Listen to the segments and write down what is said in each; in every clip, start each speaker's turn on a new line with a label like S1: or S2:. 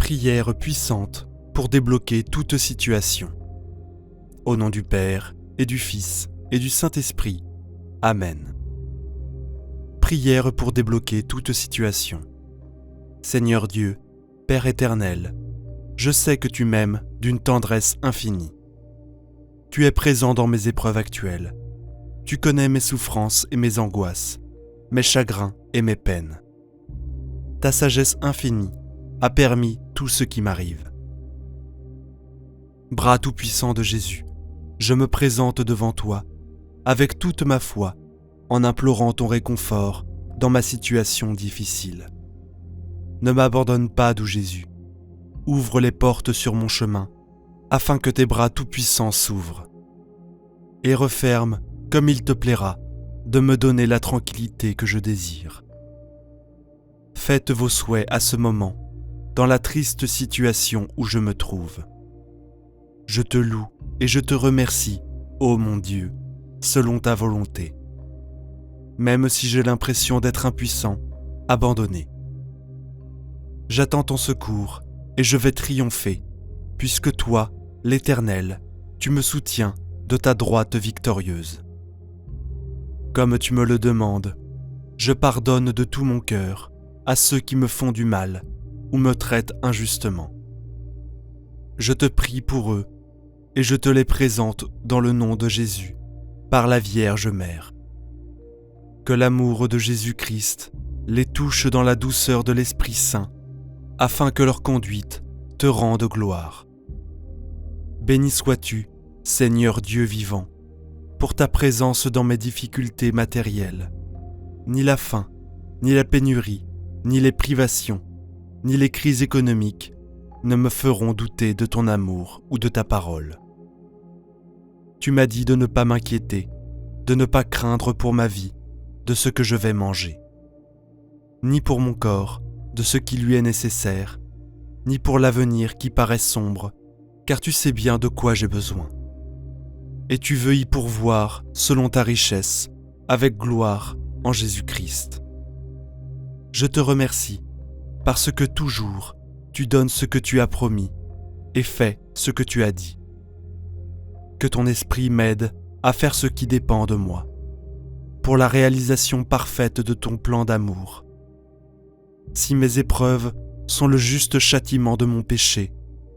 S1: Prière puissante pour débloquer toute situation. Au nom du Père, et du Fils, et du Saint-Esprit. Amen. Prière pour débloquer toute situation. Seigneur Dieu, Père éternel, je sais que tu m'aimes d'une tendresse infinie. Tu es présent dans mes épreuves actuelles. Tu connais mes souffrances et mes angoisses, mes chagrins et mes peines. Ta sagesse infinie a permis tout ce qui m'arrive. Bras tout-puissant de Jésus, je me présente devant toi, avec toute ma foi, en implorant ton réconfort dans ma situation difficile. Ne m'abandonne pas, doux Jésus. Ouvre les portes sur mon chemin, afin que tes bras tout-puissants s'ouvrent. Et referme, comme il te plaira, de me donner la tranquillité que je désire. Faites vos souhaits à ce moment, dans la triste situation où je me trouve. Je te loue et je te remercie, ô mon Dieu, selon ta volonté. Même si j'ai l'impression d'être impuissant, abandonné. J'attends ton secours et je vais triompher, puisque toi, l'Éternel, tu me soutiens de ta droite victorieuse. Comme tu me le demandes, je pardonne de tout mon cœur à ceux qui me font du mal ou me traitent injustement. Je te prie pour eux et je te les présente dans le nom de Jésus, par la Vierge Mère. Que l'amour de Jésus-Christ les touche dans la douceur de l'Esprit Saint, afin que leur conduite te rende gloire. Béni sois-tu, Seigneur Dieu vivant, pour ta présence dans mes difficultés matérielles. Ni la faim, ni la pénurie, ni les privations, ni les crises économiques ne me feront douter de ton amour ou de ta parole. Tu m'as dit de ne pas m'inquiéter, de ne pas craindre pour ma vie, de ce que je vais manger. Ni pour mon corps, de ce qui lui est nécessaire, ni pour l'avenir qui paraît sombre, car tu sais bien de quoi j'ai besoin. Et tu veux y pourvoir selon ta richesse, avec gloire en Jésus-Christ. Je te remercie, parce que toujours tu donnes ce que tu as promis et fais ce que tu as dit. Que ton esprit m'aide à faire ce qui dépend de moi, pour la réalisation parfaite de ton plan d'amour. Si mes épreuves sont le juste châtiment de mon péché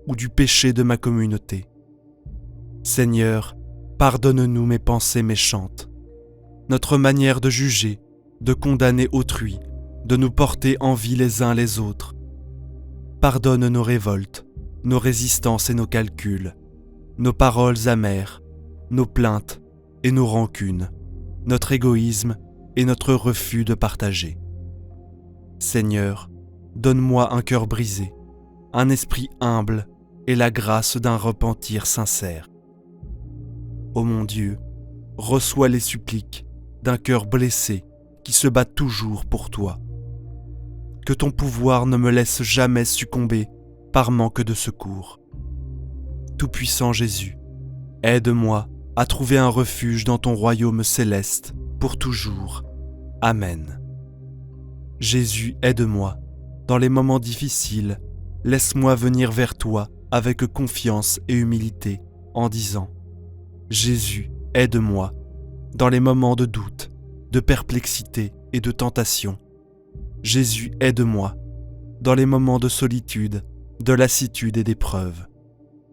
S1: ou du péché de ma communauté, Seigneur, pardonne-nous mes pensées méchantes, notre manière de juger, de condamner autrui, de nous porter envie les uns les autres. Pardonne nos révoltes, nos résistances et nos calculs, nos paroles amères, nos plaintes et nos rancunes, notre égoïsme et notre refus de partager. Seigneur, donne-moi un cœur brisé, un esprit humble et la grâce d'un repentir sincère. Ô mon Dieu, reçois les suppliques d'un cœur blessé qui se bat toujours pour toi. Que ton pouvoir ne me laisse jamais succomber par manque de secours. Tout-puissant Jésus, aide-moi à trouver un refuge dans ton royaume céleste pour toujours. Amen. Jésus, aide-moi. Dans les moments difficiles, laisse-moi venir vers toi avec confiance et humilité en disant « Jésus, aide-moi. » Dans les moments de doute, de perplexité et de tentation. Jésus, aide-moi. Dans les moments de solitude, de lassitude et d'épreuve.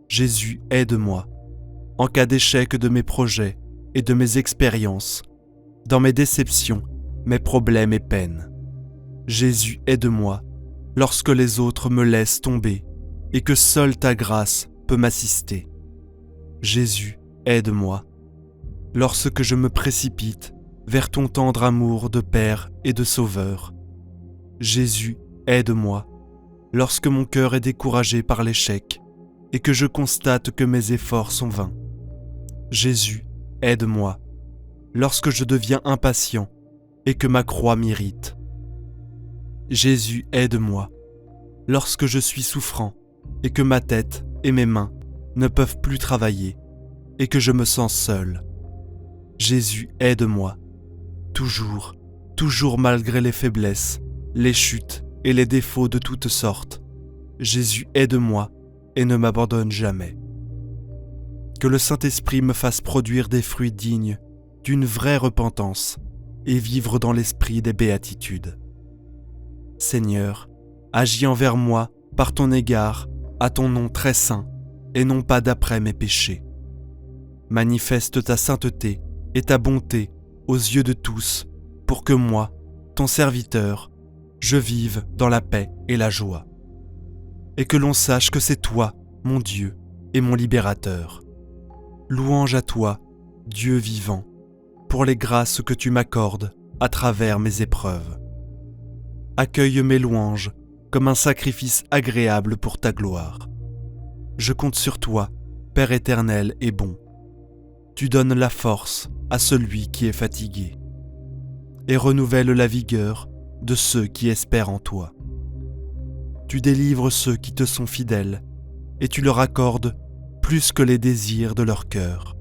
S1: Jésus, aide-moi. En cas d'échec de mes projets et de mes expériences, dans mes déceptions, mes problèmes et peines. Jésus, aide-moi lorsque les autres me laissent tomber et que seule ta grâce peut m'assister. Jésus, aide-moi lorsque je me précipite vers ton tendre amour de Père et de Sauveur. Jésus, aide-moi lorsque mon cœur est découragé par l'échec et que je constate que mes efforts sont vains. Jésus, aide-moi lorsque je deviens impatient et que ma croix m'irrite. Jésus, aide-moi lorsque je suis souffrant et que ma tête et mes mains ne peuvent plus travailler et que je me sens seul. Jésus, aide-moi, toujours malgré les faiblesses, les chutes et les défauts de toutes sortes. Jésus, aide-moi et ne m'abandonne jamais. Que le Saint-Esprit me fasse produire des fruits dignes d'une vraie repentance et vivre dans l'esprit des béatitudes. Seigneur, agis envers moi par ton égard à ton nom très saint et non pas d'après mes péchés. Manifeste ta sainteté et ta bonté aux yeux de tous pour que moi, ton serviteur, je vive dans la paix et la joie. Et que l'on sache que c'est toi, mon Dieu, et mon libérateur. Louange à toi, Dieu vivant, pour les grâces que tu m'accordes à travers mes épreuves. Accueille mes louanges comme un sacrifice agréable pour ta gloire. Je compte sur toi, Père éternel et bon. Tu donnes la force à celui qui est fatigué et renouvelles la vigueur de ceux qui espèrent en toi. Tu délivres ceux qui te sont fidèles et tu leur accordes plus que les désirs de leur cœur.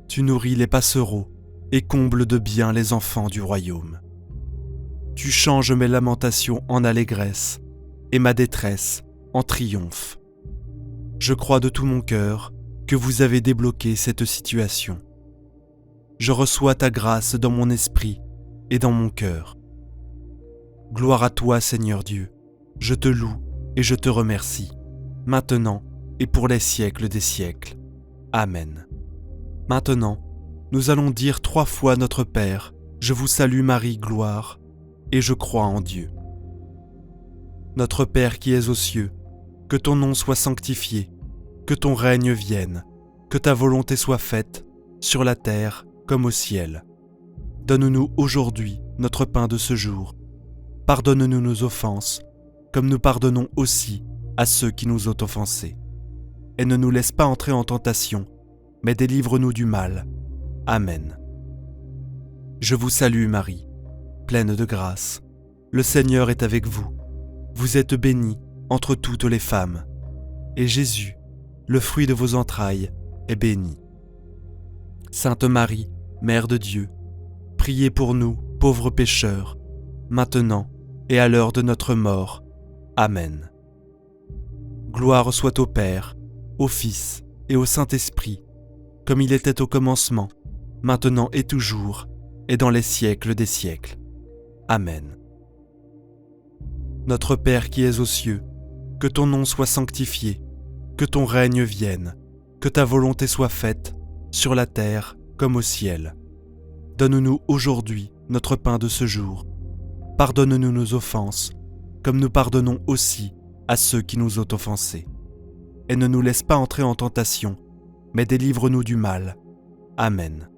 S1: Tu nourris les passereaux et combles de bien les enfants du royaume. Tu changes mes lamentations en allégresse et ma détresse en triomphe. Je crois de tout mon cœur que vous avez débloqué cette situation. Je reçois ta grâce dans mon esprit et dans mon cœur. Gloire à toi, Seigneur Dieu, je te loue et je te remercie, maintenant et pour les siècles des siècles. Amen. Maintenant, nous allons dire 3 fois notre Père, je vous salue Marie, gloire, et je crois en Dieu. Notre Père qui es aux cieux, que ton nom soit sanctifié, que ton règne vienne, que ta volonté soit faite, sur la terre comme au ciel. Donne-nous aujourd'hui notre pain de ce jour. Pardonne-nous nos offenses, comme nous pardonnons aussi à ceux qui nous ont offensés. Et ne nous laisse pas entrer en tentation, mais délivre-nous du mal. Amen. Je vous salue Marie, pleine de grâce. Le Seigneur est avec vous. Vous êtes bénie entre toutes les femmes. Et Jésus, le fruit de vos entrailles, est béni. Sainte Marie, Mère de Dieu, priez pour nous, pauvres pécheurs, maintenant et à l'heure de notre mort. Amen. Gloire soit au Père, au Fils et au Saint-Esprit, comme il était au commencement, maintenant et toujours, et dans les siècles des siècles. Amen. Notre Père qui es aux cieux, que ton nom soit sanctifié, que ton règne vienne, que ta volonté soit faite, sur la terre comme au ciel. Donne-nous aujourd'hui notre pain de ce jour. Pardonne-nous nos offenses, comme nous pardonnons aussi à ceux qui nous ont offensés. Et ne nous laisse pas entrer en tentation, mais délivre-nous du mal. Amen.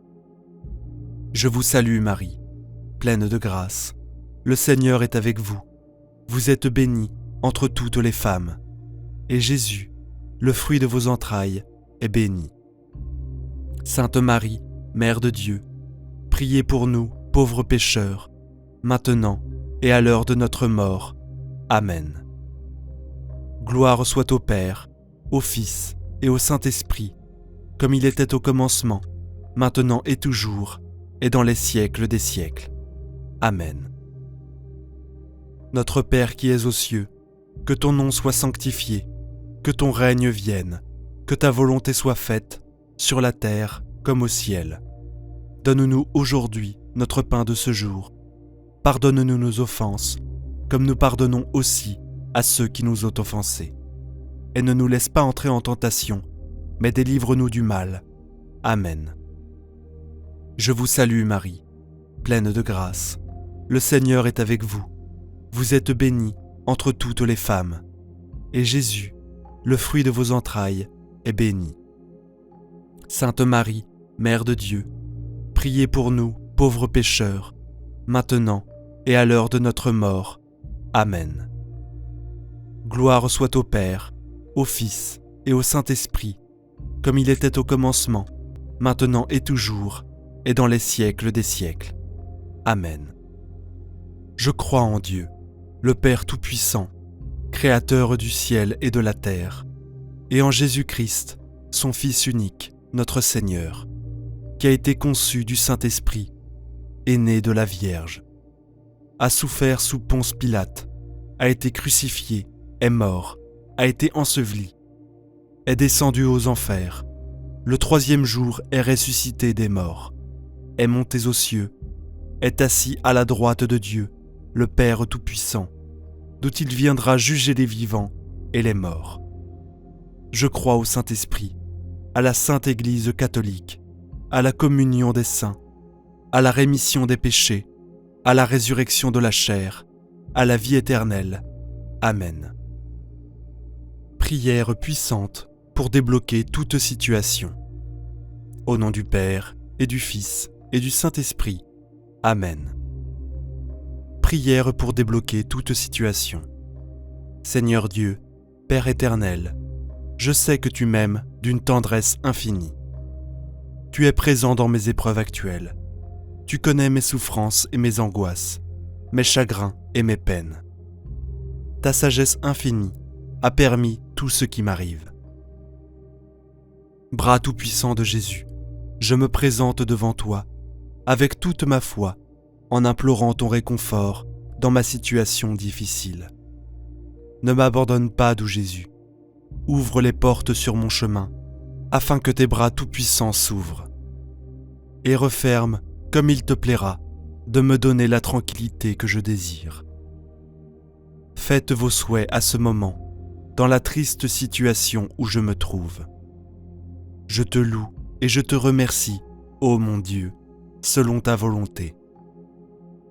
S1: Je vous salue Marie, pleine de grâce. Le Seigneur est avec vous. Vous êtes bénie entre toutes les femmes. Et Jésus, le fruit de vos entrailles, est béni. Sainte Marie, Mère de Dieu, priez pour nous, pauvres pécheurs, maintenant et à l'heure de notre mort. Amen. Gloire soit au Père, au Fils et au Saint-Esprit, comme il était au commencement, maintenant et toujours, et dans les siècles des siècles. Amen. Notre Père qui es aux cieux, que ton nom soit sanctifié, que ton règne vienne, que ta volonté soit faite, sur la terre comme au ciel. Donne-nous aujourd'hui notre pain de ce jour. Pardonne-nous nos offenses, comme nous pardonnons aussi à ceux qui nous ont offensés. Et ne nous laisse pas entrer en tentation, mais délivre-nous du mal. Amen. Je vous salue Marie, pleine de grâce. Le Seigneur est avec vous. Vous êtes bénie entre toutes les femmes. Et Jésus, le fruit de vos entrailles, est béni. Sainte Marie, Mère de Dieu, priez pour nous, pauvres pécheurs, maintenant et à l'heure de notre mort. Amen. Gloire soit au Père, au Fils et au Saint-Esprit, comme il était au commencement, maintenant et toujours, et dans les siècles des siècles. Amen. Je crois en Dieu, le Père Tout-Puissant, Créateur du ciel et de la terre, et en Jésus-Christ, son Fils unique, notre Seigneur, qui a été conçu du Saint-Esprit, est né de la Vierge, a souffert sous Ponce Pilate, a été crucifié, est mort, a été enseveli, est descendu aux enfers, le troisième jour est ressuscité des morts, est monté aux cieux, est assis à la droite de Dieu, le Père Tout-Puissant, d'où il viendra juger les vivants et les morts. Je crois au Saint-Esprit, à la Sainte Église catholique, à la communion des saints, à la rémission des péchés, à la résurrection de la chair, à la vie éternelle. Amen. Prière puissante pour débloquer toute situation. Au nom du Père, et du Fils, et du Saint-Esprit. Amen. Prière pour débloquer toute situation. Seigneur Dieu, Père éternel, je sais que tu m'aimes d'une tendresse infinie. Tu es présent dans mes épreuves actuelles. Tu connais mes souffrances et mes angoisses, mes chagrins et mes peines. Ta sagesse infinie a permis tout ce qui m'arrive. Bras tout-puissant de Jésus, je me présente devant toi, avec toute ma foi, en implorant ton réconfort dans ma situation difficile. Ne m'abandonne pas, doux Jésus. Ouvre les portes sur mon chemin, afin que tes bras tout-puissants s'ouvrent. Et referme, comme il te plaira, de me donner la tranquillité que je désire. Faites vos souhaits à ce moment, dans la triste situation où je me trouve. Je te loue et je te remercie, ô mon Dieu, selon ta volonté.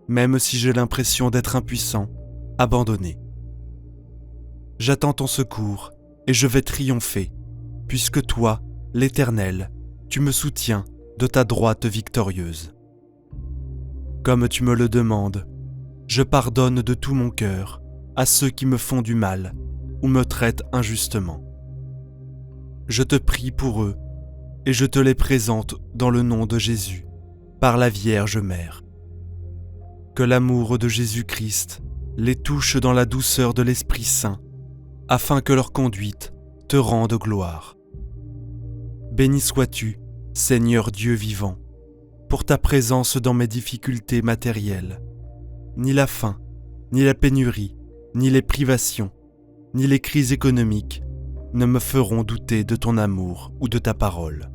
S1: Même si j'ai l'impression d'être impuissant, abandonné. J'attends ton secours et je vais triompher, puisque toi, l'Éternel, tu me soutiens de ta droite victorieuse. Comme tu me le demandes, je pardonne de tout mon cœur à ceux qui me font du mal ou me traitent injustement. Je te prie pour eux et je te les présente dans le nom de Jésus, par la Vierge Mère. Que l'amour de Jésus-Christ les touche dans la douceur de l'Esprit Saint, afin que leur conduite te rende gloire. Béni sois-tu, Seigneur Dieu vivant, pour ta présence dans mes difficultés matérielles. Ni la faim, ni la pénurie, ni les privations, ni les crises économiques ne me feront douter de ton amour ou de ta parole.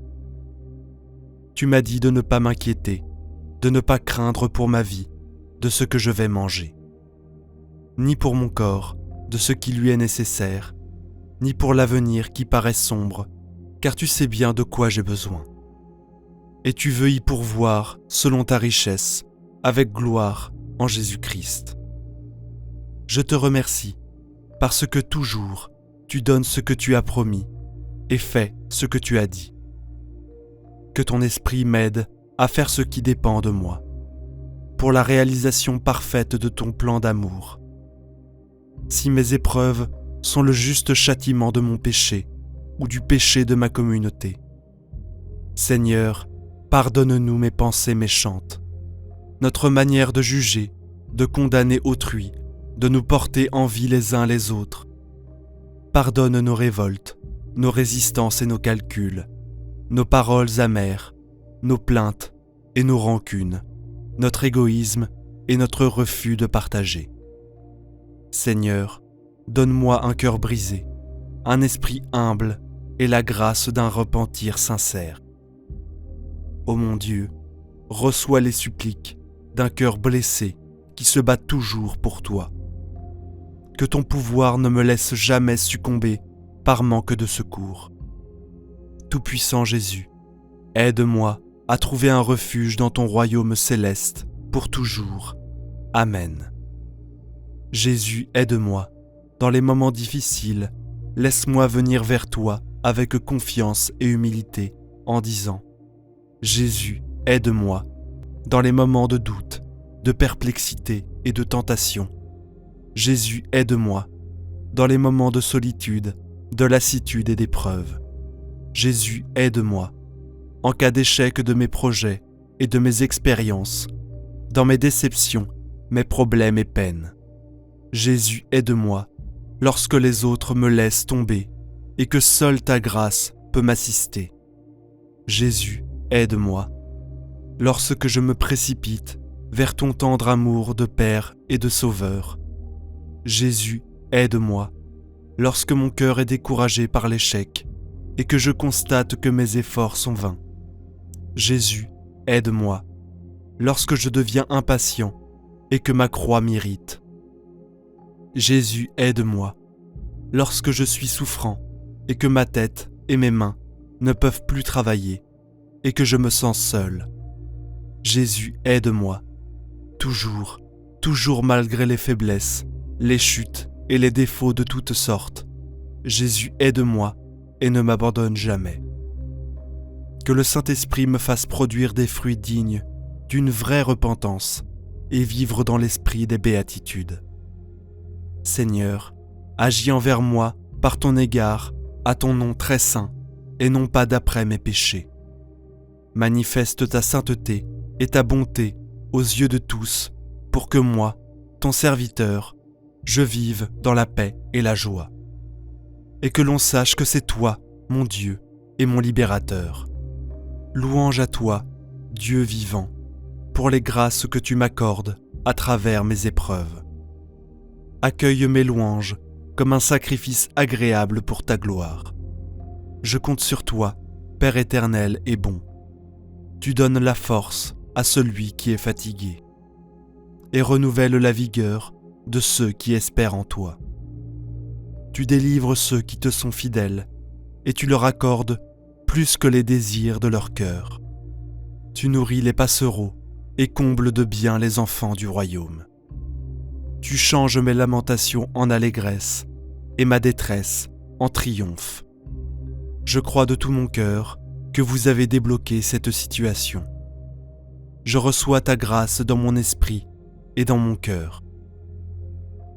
S1: Tu m'as dit de ne pas m'inquiéter, de ne pas craindre pour ma vie, de ce que je vais manger. Ni pour mon corps, de ce qui lui est nécessaire, ni pour l'avenir qui paraît sombre, car tu sais bien de quoi j'ai besoin. Et tu veux y pourvoir selon ta richesse, avec gloire en Jésus-Christ. Je te remercie, parce que toujours tu donnes ce que tu as promis et fais ce que tu as dit. Que ton esprit m'aide à faire ce qui dépend de moi, pour la réalisation parfaite de ton plan d'amour. Si mes épreuves sont le juste châtiment de mon péché ou du péché de ma communauté, Seigneur, pardonne-nous mes pensées méchantes, notre manière de juger, de condamner autrui, de nous porter envie les uns les autres. Pardonne nos révoltes, nos résistances et nos calculs, nos paroles amères, nos plaintes et nos rancunes, notre égoïsme et notre refus de partager. Seigneur, donne-moi un cœur brisé, un esprit humble et la grâce d'un repentir sincère. Ô mon Dieu, reçois les suppliques d'un cœur blessé qui se bat toujours pour toi. Que ton pouvoir ne me laisse jamais succomber par manque de secours. Tout-puissant Jésus, aide-moi à trouver un refuge dans ton royaume céleste pour toujours. Amen. Jésus, aide-moi. Dans les moments difficiles, laisse-moi venir vers toi avec confiance et humilité en disant « Jésus, aide-moi » dans les moments de doute, de perplexité et de tentation. Jésus, aide-moi dans les moments de solitude, de lassitude et d'épreuve. Jésus, aide-moi en cas d'échec de mes projets et de mes expériences, dans mes déceptions, mes problèmes et peines. Jésus, aide-moi lorsque les autres me laissent tomber et que seule ta grâce peut m'assister. Jésus, aide-moi lorsque je me précipite vers ton tendre amour de Père et de Sauveur. Jésus, aide-moi lorsque mon cœur est découragé par l'échec et que je constate que mes efforts sont vains. Jésus, aide-moi, lorsque je deviens impatient et que ma croix m'irrite. Jésus, aide-moi, lorsque je suis souffrant et que ma tête et mes mains ne peuvent plus travailler et que je me sens seul. Jésus, aide-moi, toujours, toujours malgré les faiblesses, les chutes et les défauts de toutes sortes. Jésus, aide-moi et ne m'abandonne jamais. Que le Saint-Esprit me fasse produire des fruits dignes d'une vraie repentance et vivre dans l'esprit des béatitudes. Seigneur, agis envers moi par ton égard, à ton nom très saint, et non pas d'après mes péchés. Manifeste ta sainteté et ta bonté aux yeux de tous, pour que moi, ton serviteur, je vive dans la paix et la joie. Et que l'on sache que c'est toi, mon Dieu, et mon libérateur. Louange à toi, Dieu vivant, pour les grâces que tu m'accordes à travers mes épreuves. Accueille mes louanges comme un sacrifice agréable pour ta gloire. Je compte sur toi, Père éternel et bon. Tu donnes la force à celui qui est fatigué et renouvelles la vigueur de ceux qui espèrent en toi. Tu délivres ceux qui te sont fidèles et tu leur accordes plus que les désirs de leur cœur. Tu nourris les passereaux et combles de bien les enfants du royaume. Tu changes mes lamentations en allégresse et ma détresse en triomphe. Je crois de tout mon cœur que vous avez débloqué cette situation. Je reçois ta grâce dans mon esprit et dans mon cœur.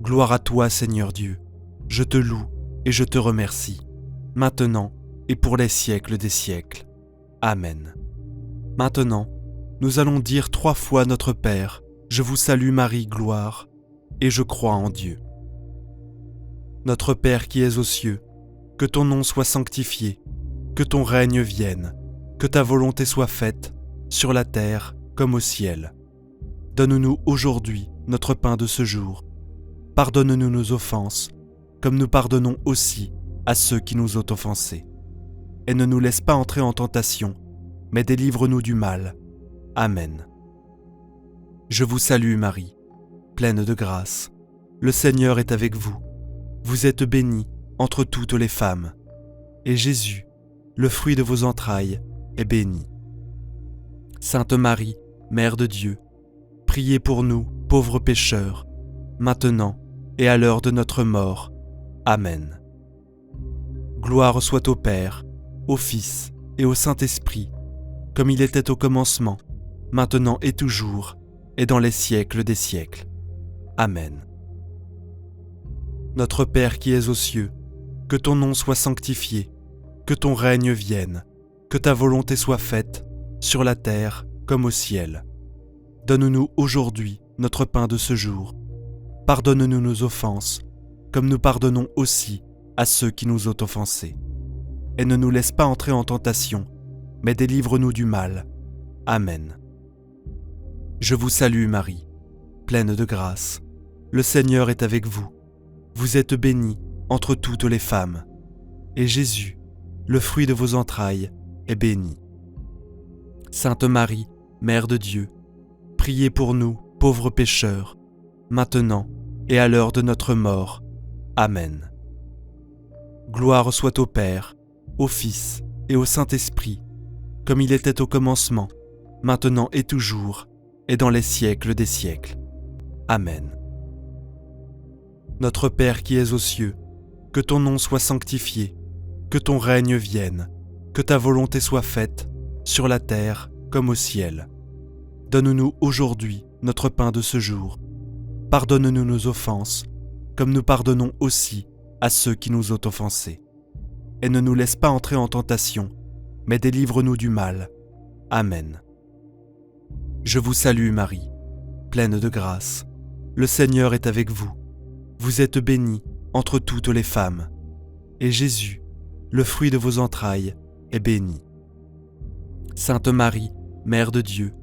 S1: Gloire à toi, Seigneur Dieu, je te loue et je te remercie, maintenant et pour les siècles des siècles. Amen. Maintenant, nous allons dire 3 fois notre Père, je vous salue Marie, gloire, et je crois en Dieu. Notre Père qui es aux cieux, que ton nom soit sanctifié, que ton règne vienne, que ta volonté soit faite, sur la terre comme au ciel. Donne-nous aujourd'hui notre pain de ce jour. Pardonne-nous nos offenses, comme nous pardonnons aussi à ceux qui nous ont offensés. Et ne nous laisse pas entrer en tentation, mais délivre-nous du mal. Amen. Je vous salue Marie, pleine de grâce. Le Seigneur est avec vous. Vous êtes bénie entre toutes les femmes. Et Jésus, le fruit de vos entrailles, est béni. Sainte Marie, Mère de Dieu, priez pour nous, pauvres pécheurs, maintenant et à l'heure de notre mort. Amen. Gloire soit au Père, au Fils et au Saint-Esprit, comme il était au commencement, maintenant et toujours, et dans les siècles des siècles. Amen. Notre Père qui es aux cieux, que ton nom soit sanctifié, que ton règne vienne, que ta volonté soit faite, sur la terre comme au ciel. Donne-nous aujourd'hui notre pain de ce jour. Pardonne-nous nos offenses, comme nous pardonnons aussi à ceux qui nous ont offensés. Et ne nous laisse pas entrer en tentation, mais délivre-nous du mal. Amen. Je vous salue Marie, pleine de grâce. Le Seigneur est avec vous. Vous êtes bénie entre toutes les femmes. Et Jésus, le fruit de vos entrailles, est béni. Sainte Marie, Mère de Dieu, priez pour nous, pauvres pécheurs, maintenant et à l'heure de notre mort. Amen. Gloire soit au Père, au Fils et au Saint-Esprit, comme il était au commencement, maintenant et toujours, et dans les siècles des siècles. Amen. Notre Père qui es aux cieux, que ton nom soit sanctifié, que ton règne vienne, que ta volonté soit faite, sur la terre comme au ciel. Donne-nous aujourd'hui notre pain de ce jour. Pardonne-nous nos offenses, comme nous pardonnons aussi à ceux qui nous ont offensés. Et ne nous laisse pas entrer en tentation, mais délivre-nous du mal. Amen. Je vous salue Marie, pleine de grâce. Le Seigneur est avec vous. Vous êtes bénie entre toutes les femmes. Et Jésus, le fruit de vos entrailles, est béni. Sainte Marie, Mère de Dieu,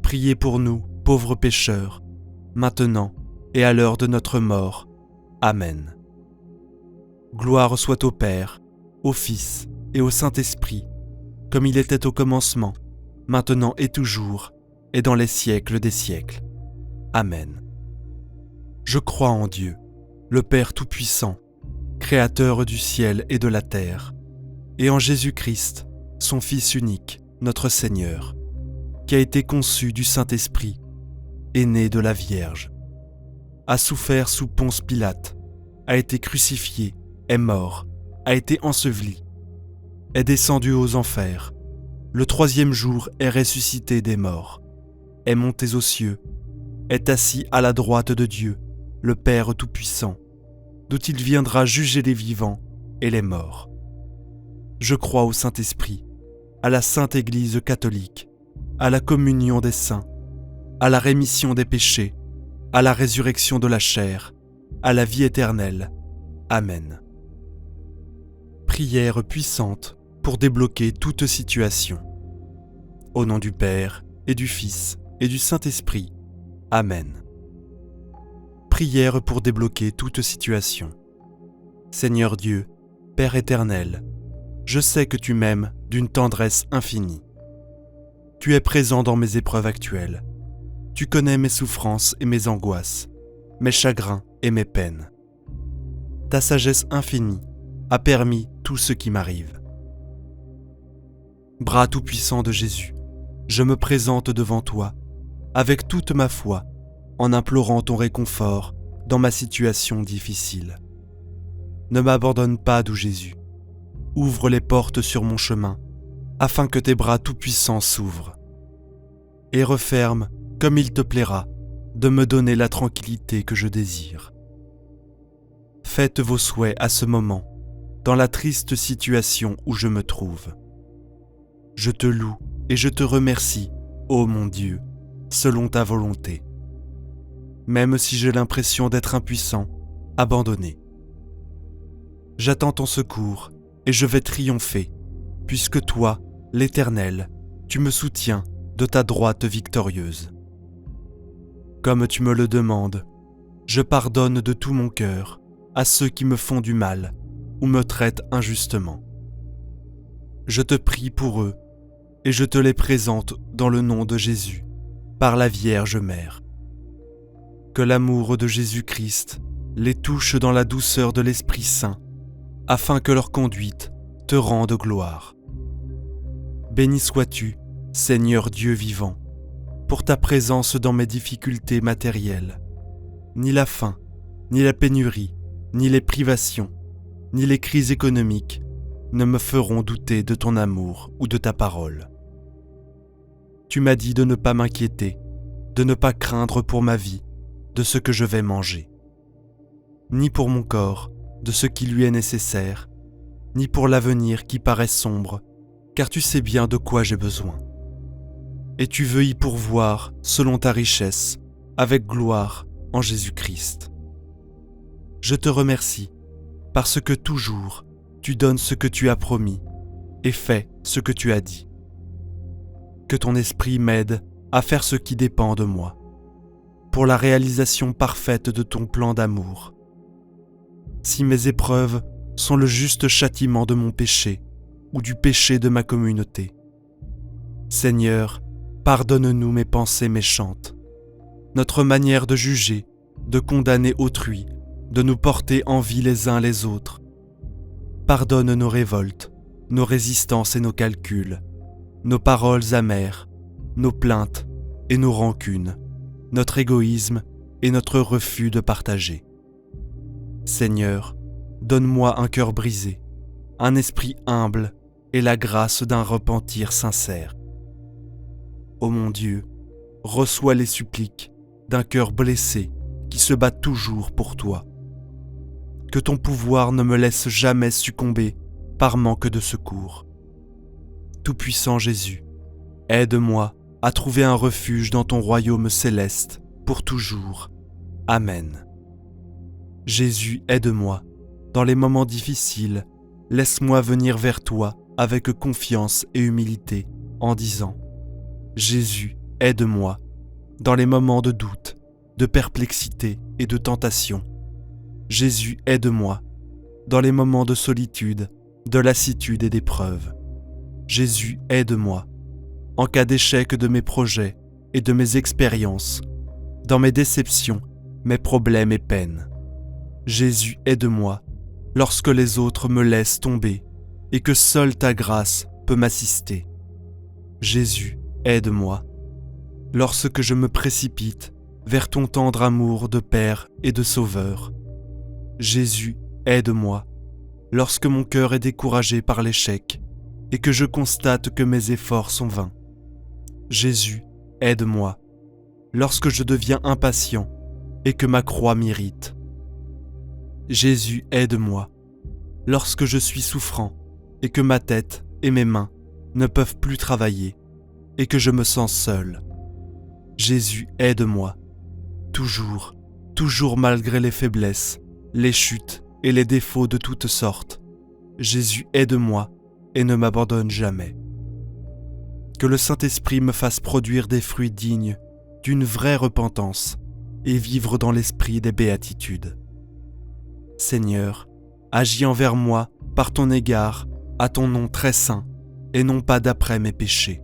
S1: priez pour nous, pauvres pécheurs, maintenant et à l'heure de notre mort. Amen. Gloire soit au Père, au Fils et au Saint-Esprit, comme il était au commencement, maintenant et toujours, et dans les siècles des siècles. Amen. Je crois en Dieu, le Père Tout-Puissant, Créateur du ciel et de la terre, et en Jésus-Christ, son Fils unique, notre Seigneur, qui a été conçu du Saint-Esprit, est né de la Vierge, a souffert sous Ponce Pilate, a été crucifié, est mort, a été enseveli, est descendu aux enfers, le troisième jour est ressuscité des morts, est monté aux cieux, est assis à la droite de Dieu, le Père Tout-Puissant, d'où il viendra juger les vivants et les morts. Je crois au Saint-Esprit, à la Sainte Église catholique, à la communion des saints, à la rémission des péchés, à la résurrection de la chair, à la vie éternelle. Amen. Prière puissante pour débloquer toute situation. Au nom du Père, et du Fils, et du Saint-Esprit. Amen. Prière pour débloquer toute situation. Seigneur Dieu, Père éternel, je sais que tu m'aimes d'une tendresse infinie. Tu es présent dans mes épreuves actuelles. Tu connais mes souffrances et mes angoisses, mes chagrins et mes peines. Ta sagesse infinie a permis tout ce qui m'arrive. Bras tout-puissant de Jésus, je me présente devant toi, avec toute ma foi, en implorant ton réconfort dans ma situation difficile. Ne m'abandonne pas, doux Jésus. Ouvre les portes sur mon chemin, afin que tes bras tout-puissants s'ouvrent. Et referme, comme il te plaira, de me donner la tranquillité que je désire. Faites vos souhaits à ce moment, dans la triste situation où je me trouve. Je te loue et je te remercie, ô mon Dieu, selon ta volonté. Même si j'ai l'impression d'être impuissant, abandonné. J'attends ton secours et je vais triompher, puisque toi, l'Éternel, tu me soutiens de ta droite victorieuse. Comme tu me le demandes, je pardonne de tout mon cœur à ceux qui me font du mal ou me traitent injustement. Je te prie pour eux et je te les présente dans le nom de Jésus, par la Vierge Mère. Que l'amour de Jésus-Christ les touche dans la douceur de l'Esprit Saint, afin que leur conduite te rende gloire. Béni sois-tu, Seigneur Dieu vivant, pour ta présence dans mes difficultés matérielles. Ni la faim, ni la pénurie, ni les privations, ni les crises économiques ne me feront douter de ton amour ou de ta parole. Tu m'as dit de ne pas m'inquiéter, de ne pas craindre pour ma vie, de ce que je vais manger. Ni pour mon corps, de ce qui lui est nécessaire, ni pour l'avenir qui paraît sombre, car tu sais bien de quoi j'ai besoin. Et tu veux y pourvoir selon ta richesse, avec gloire en Jésus-Christ. Je te remercie, parce que toujours tu donnes ce que tu as promis et fais ce que tu as dit. Que ton esprit m'aide à faire ce qui dépend de moi, pour la réalisation parfaite de ton plan d'amour. Si mes épreuves sont le juste châtiment de mon péché ou du péché de ma communauté, Seigneur, pardonne-nous mes pensées méchantes, notre manière de juger, de condamner autrui, de nous porter envie les uns les autres. Pardonne nos révoltes, nos résistances et nos calculs, nos paroles amères, nos plaintes et nos rancunes, notre égoïsme et notre refus de partager. Seigneur, donne-moi un cœur brisé, un esprit humble et la grâce d'un repentir sincère. Ô mon Dieu, reçois les suppliques d'un cœur blessé qui se bat toujours pour toi. Que ton pouvoir ne me laisse jamais succomber par manque de secours. Tout-puissant Jésus, aide-moi à trouver un refuge dans ton royaume céleste pour toujours. Amen. Jésus, aide-moi. Dans les moments difficiles, laisse-moi venir vers toi avec confiance et humilité en disant « Jésus, aide-moi » dans les moments de doute, de perplexité et de tentation. Jésus, aide-moi. dans les moments de solitude, de lassitude et d'épreuve. Jésus, aide-moi. En cas d'échec de mes projets et de mes expériences, dans mes déceptions, mes problèmes et peines. Jésus, aide-moi lorsque les autres me laissent tomber et que seule ta grâce peut m'assister. Jésus, aide-moi lorsque je me précipite vers ton tendre amour de Père et de Sauveur. Jésus, aide-moi lorsque mon cœur est découragé par l'échec et que je constate que mes efforts sont vains. Jésus, aide-moi lorsque je deviens impatient et que ma croix m'irrite. Jésus, aide-moi lorsque je suis souffrant et que ma tête et mes mains ne peuvent plus travailler et que je me sens seul. Jésus, aide-moi, toujours, toujours malgré les faiblesses, les chutes et les défauts de toutes sortes. Jésus, aide-moi et ne m'abandonne jamais. Que le Saint-Esprit me fasse produire des fruits dignes d'une vraie repentance et vivre dans l'esprit des béatitudes. Seigneur, agis envers moi par ton égard à ton nom très saint et non pas d'après mes péchés.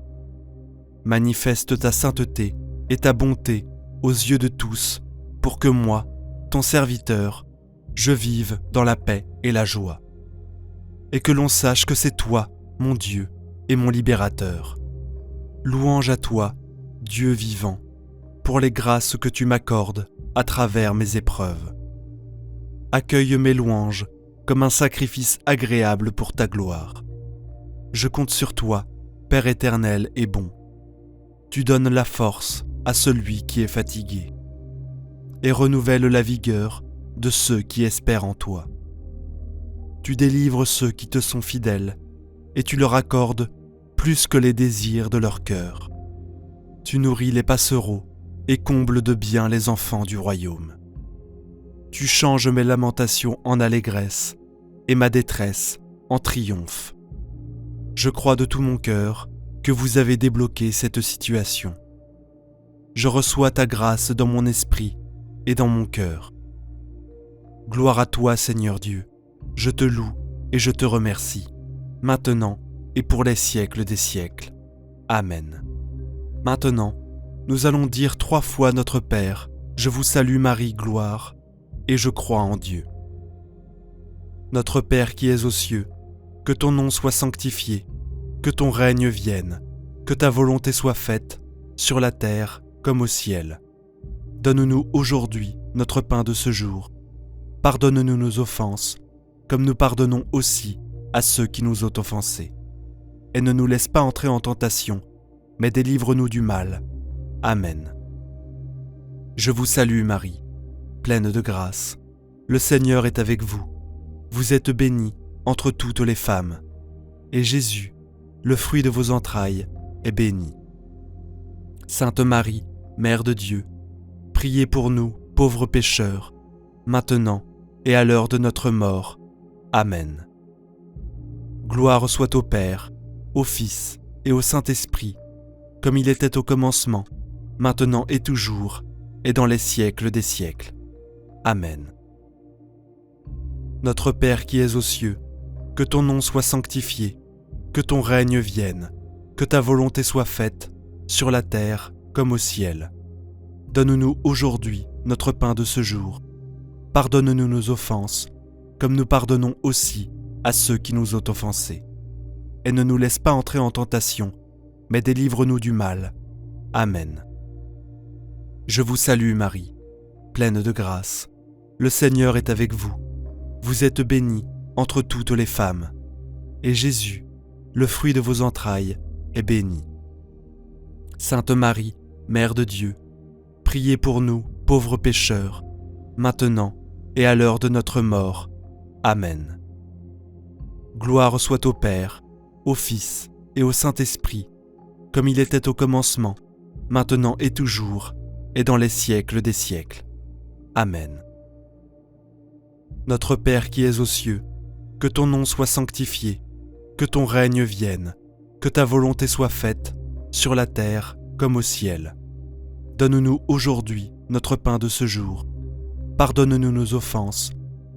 S1: Manifeste ta sainteté et ta bonté aux yeux de tous pour que moi, ton serviteur, je vive dans la paix et la joie. Et que l'on sache que c'est toi, mon Dieu, et mon libérateur. Louange à toi, Dieu vivant, pour les grâces que tu m'accordes à travers mes épreuves. Accueille mes louanges comme un sacrifice agréable pour ta gloire. Je compte sur toi, Père éternel et bon. Tu donnes la force à celui qui est fatigué et renouvelles la vigueur de ceux qui espèrent en toi. Tu délivres ceux qui te sont fidèles et tu leur accordes plus que les désirs de leur cœur. Tu nourris les passereaux et combles de bien les enfants du royaume. Tu changes mes lamentations en allégresse et ma détresse en triomphe. Je crois de tout mon cœur que vous avez débloqué cette situation. Je reçois ta grâce dans mon esprit et dans mon cœur. Gloire à toi, Seigneur Dieu, je te loue et je te remercie, maintenant et pour les siècles des siècles. Amen. Maintenant, nous allons dire 3 fois notre Père, je vous salue Marie, gloire, et je crois en Dieu. Notre Père qui es aux cieux, que ton nom soit sanctifié, que ton règne vienne, que ta volonté soit faite, sur la terre comme au ciel. Donne-nous aujourd'hui notre pain de ce jour. Pardonne-nous nos offenses, comme nous pardonnons aussi à ceux qui nous ont offensés. Et ne nous laisse pas entrer en tentation, mais délivre-nous du mal. Amen. Je vous salue Marie, pleine de grâce. Le Seigneur est avec vous. Vous êtes bénie entre toutes les femmes. Et Jésus, le fruit de vos entrailles, est béni. Sainte Marie, Mère de Dieu, priez pour nous, pauvres pécheurs, maintenant et à l'heure de notre mort. Amen. Gloire soit au Père, au Fils et au Saint-Esprit, comme il était au commencement, maintenant et toujours, et dans les siècles des siècles. Amen. Notre Père qui es aux cieux, que ton nom soit sanctifié, que ton règne vienne, que ta volonté soit faite, sur la terre comme au ciel. Donne-nous aujourd'hui notre pain de ce jour. Pardonne-nous nos offenses, comme nous pardonnons aussi à ceux qui nous ont offensés. Et ne nous laisse pas entrer en tentation, mais délivre-nous du mal. Amen. Je vous salue Marie, pleine de grâce. Le Seigneur est avec vous. Vous êtes bénie entre toutes les femmes. Et Jésus, le fruit de vos entrailles, est béni. Sainte Marie, Mère de Dieu, priez pour nous, pauvres pécheurs, maintenant et à l'heure de notre mort. Amen. Gloire soit au Père, au Fils et au Saint-Esprit, comme il était au commencement, maintenant et toujours, et dans les siècles des siècles. Amen. Notre Père qui es aux cieux, que ton nom soit sanctifié, que ton règne vienne, que ta volonté soit faite, sur la terre comme au ciel. Donne-nous aujourd'hui notre pain de ce jour. Pardonne-nous nos offenses,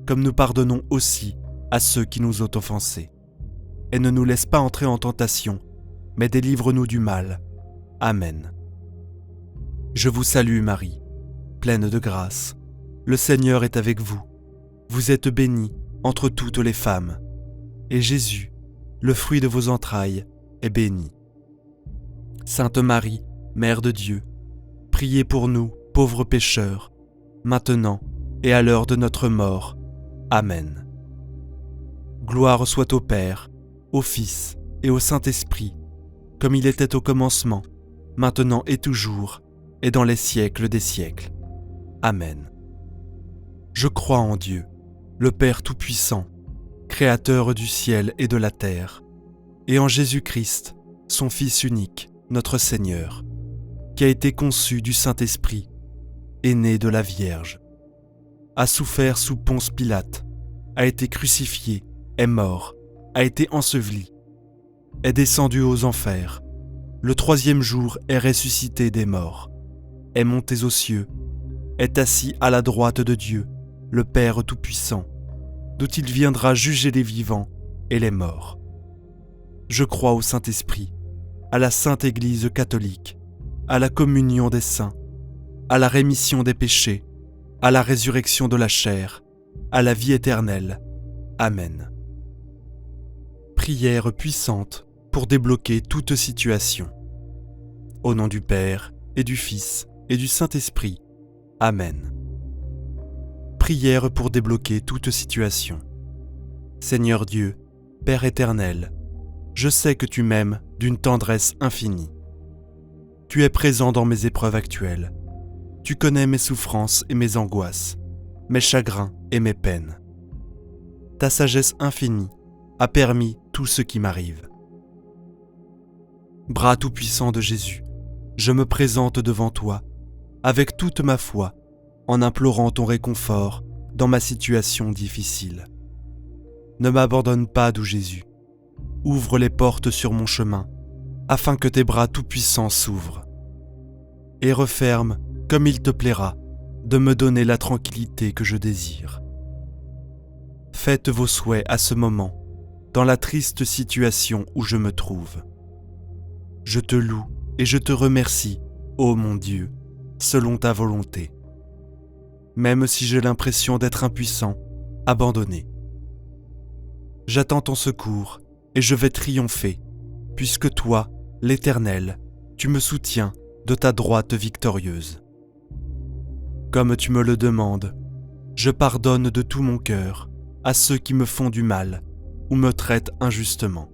S1: comme nous pardonnons aussi à ceux qui nous ont offensés. Et ne nous laisse pas entrer en tentation, mais délivre-nous du mal. Amen. Je vous salue Marie, pleine de grâce. Le Seigneur est avec vous. Vous êtes bénie entre toutes les femmes. Et Jésus, le fruit de vos entrailles, est béni. Sainte Marie, Mère de Dieu, priez pour nous, pauvres pécheurs, maintenant et à l'heure de notre mort. Amen. Gloire soit au Père, au Fils et au Saint-Esprit, comme il était au commencement, maintenant et toujours, et dans les siècles des siècles. Amen. Je crois en Dieu, le Père Tout-Puissant, Créateur du ciel et de la terre, et en Jésus-Christ, son Fils unique, notre Seigneur, qui a été conçu du Saint-Esprit, est né de la Vierge, a souffert sous Ponce Pilate, a été crucifié, est mort, a été enseveli, est descendu aux enfers, le troisième jour est ressuscité des morts, est monté aux cieux, est assis à la droite de Dieu, le Père Tout-Puissant, d'où il viendra juger les vivants et les morts. Je crois au Saint-Esprit, à la Sainte Église catholique, à la communion des saints, à la rémission des péchés, à la résurrection de la chair, à la vie éternelle. Amen. Prière puissante pour débloquer toute situation. Au nom du Père, et du Fils, et du Saint-Esprit. Amen. Prière pour débloquer toute situation. Seigneur Dieu, Père éternel, je sais que tu m'aimes d'une tendresse infinie. Tu es présent dans mes épreuves actuelles. Tu connais mes souffrances et mes angoisses, mes chagrins et mes peines. Ta sagesse infinie a permis tout ce qui m'arrive. Bras tout-puissant de Jésus, je me présente devant toi, avec toute ma foi, en implorant ton réconfort dans ma situation difficile. Ne m'abandonne pas, doux Jésus. Ouvre les portes sur mon chemin, afin que tes bras tout-puissants s'ouvrent. Et referme, comme il te plaira, de me donner la tranquillité que je désire. Faites vos souhaits à ce moment, dans la triste situation où je me trouve. Je te loue et je te remercie, ô mon Dieu, selon ta volonté. Même si j'ai l'impression d'être impuissant, abandonné. J'attends ton secours et je vais triompher, puisque toi, l'Éternel, tu me soutiens de ta droite victorieuse. Comme tu me le demandes, je pardonne de tout mon cœur à ceux qui me font du mal ou me traitent injustement.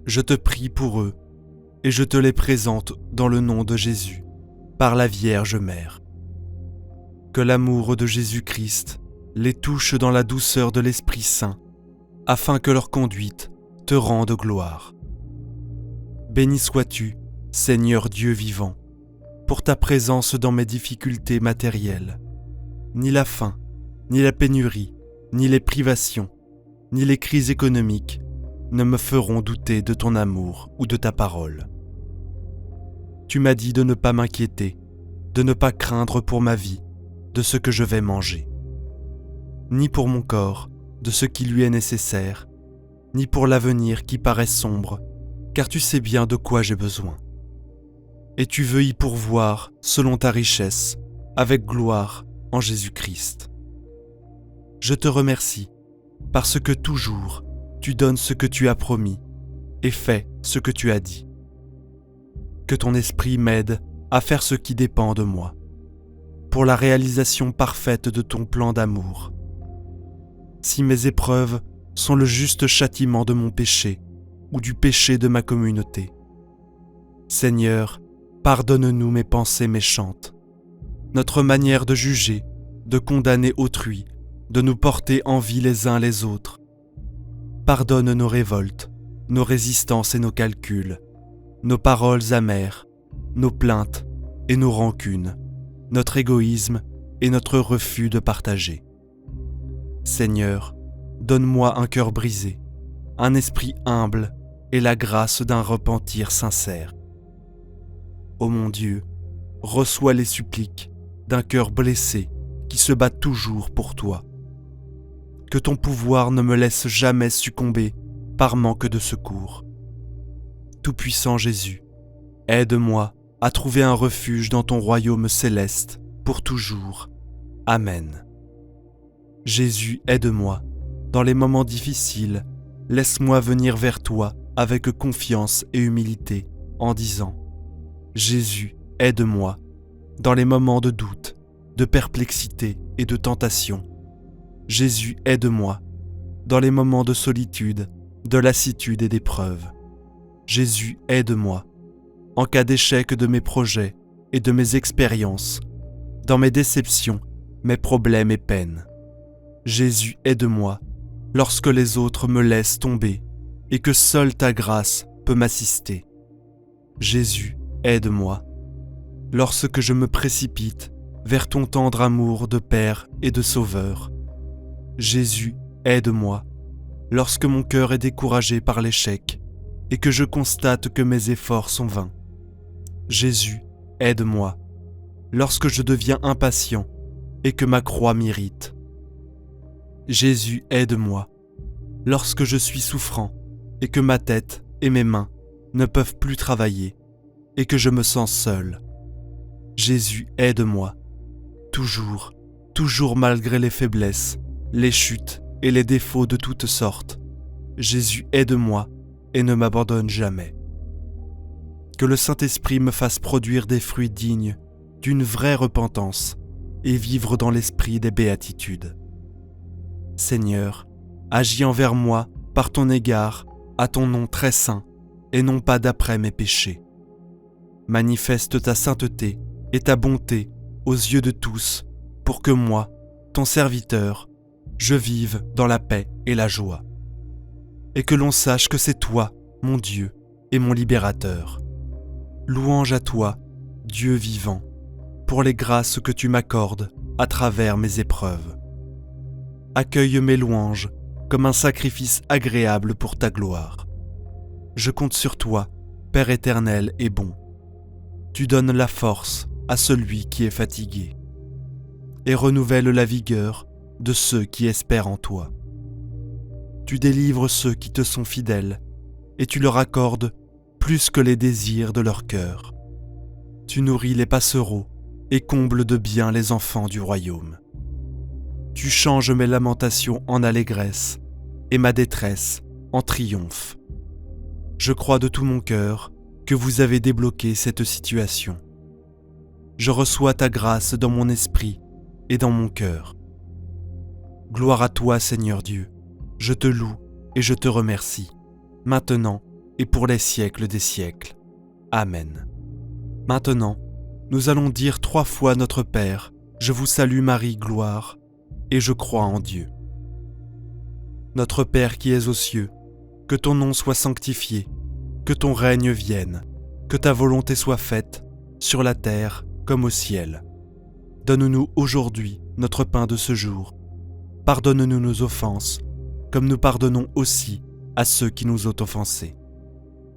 S1: Je te prie pour eux et je te les présente dans le nom de Jésus, par la Vierge Mère. Que l'amour de Jésus-Christ les touche dans la douceur de l'Esprit Saint, afin que leur conduite te rende gloire. Béni sois-tu, Seigneur Dieu vivant, pour ta présence dans mes difficultés matérielles. Ni la faim, ni la pénurie, ni les privations, ni les crises économiques ne me feront douter de ton amour ou de ta parole. Tu m'as dit de ne pas m'inquiéter, de ne pas craindre pour ma vie, de ce que je vais manger, ni pour mon corps, de ce qui lui est nécessaire, ni pour l'avenir qui paraît sombre, car tu sais bien de quoi j'ai besoin. Et tu veux y pourvoir selon ta richesse, avec gloire en Jésus-Christ. Je te remercie, parce que toujours tu donnes ce que tu as promis et fais ce que tu as dit. Que ton esprit m'aide à faire ce qui dépend de moi, pour la réalisation parfaite de ton plan d'amour. Si mes épreuves sont le juste châtiment de mon péché ou du péché de ma communauté, Seigneur, pardonne-nous mes pensées méchantes, notre manière de juger, de condamner autrui, de nous porter envie les uns les autres. Pardonne nos révoltes, nos résistances et nos calculs, nos paroles amères, nos plaintes et nos rancunes, notre égoïsme et notre refus de partager. Seigneur, donne-moi un cœur brisé, un esprit humble et la grâce d'un repentir sincère. Ô mon Dieu, reçois les suppliques d'un cœur blessé qui se bat toujours pour toi. que ton pouvoir ne me laisse jamais succomber par manque de secours. Tout-puissant Jésus, aide-moi à trouver un refuge dans ton royaume céleste pour toujours. Amen. Jésus, aide-moi. Dans les moments difficiles, laisse-moi venir vers toi avec confiance et humilité en disant « Jésus, aide-moi » dans les moments de doute, de perplexité et de tentation. Jésus, aide-moi dans les moments de solitude, de lassitude et d'épreuve. Jésus, aide-moi en cas d'échec de mes projets et de mes expériences, dans mes déceptions, mes problèmes et peines. Jésus, aide-moi lorsque les autres me laissent tomber et que seule ta grâce peut m'assister. Jésus, aide-moi lorsque je me précipite vers ton tendre amour de Père et de Sauveur. Jésus, aide-moi lorsque mon cœur est découragé par l'échec et que je constate que mes efforts sont vains. Jésus, aide-moi lorsque je deviens impatient et que ma croix m'irrite. Jésus, aide-moi lorsque je suis souffrant et que ma tête et mes mains ne peuvent plus travailler et que je me sens seul. Jésus, aide-moi, toujours, toujours malgré les faiblesses, les chutes et les défauts de toutes sortes. Jésus, aide-moi et ne m'abandonne jamais. Que le Saint-Esprit me fasse produire des fruits dignes d'une vraie repentance et vivre dans l'esprit des béatitudes. Seigneur, agis envers moi par ton égard à ton nom très saint et non pas d'après mes péchés. Manifeste ta sainteté et ta bonté aux yeux de tous pour que moi, ton serviteur, je vive dans la paix et la joie. Et que l'on sache que c'est toi, mon Dieu, et mon libérateur. Louange à toi, Dieu vivant, pour les grâces que tu m'accordes à travers mes épreuves. Accueille mes louanges comme un sacrifice agréable pour ta gloire. Je compte sur toi, Père éternel et bon. Tu donnes la force à celui qui est fatigué et renouvelle la vigueur de ceux qui espèrent en toi. Tu délivres ceux qui te sont fidèles et tu leur accordes plus que les désirs de leur cœur. Tu nourris les passereaux et combles de bien les enfants du royaume. Tu changes mes lamentations en allégresse et ma détresse en triomphe. Je crois de tout mon cœur que vous avez débloqué cette situation. Je reçois ta grâce dans mon esprit et dans mon cœur. Gloire à toi, Seigneur Dieu, je te loue et je te remercie, maintenant et pour les siècles des siècles. Amen. Maintenant, nous allons dire 3 fois notre Père, je vous salue Marie, gloire, et je crois en Dieu. Notre Père qui es aux cieux, que ton nom soit sanctifié, que ton règne vienne, que ta volonté soit faite, sur la terre comme au ciel. Donne-nous aujourd'hui notre pain de ce jour. Pardonne-nous nos offenses, comme nous pardonnons aussi à ceux qui nous ont offensés.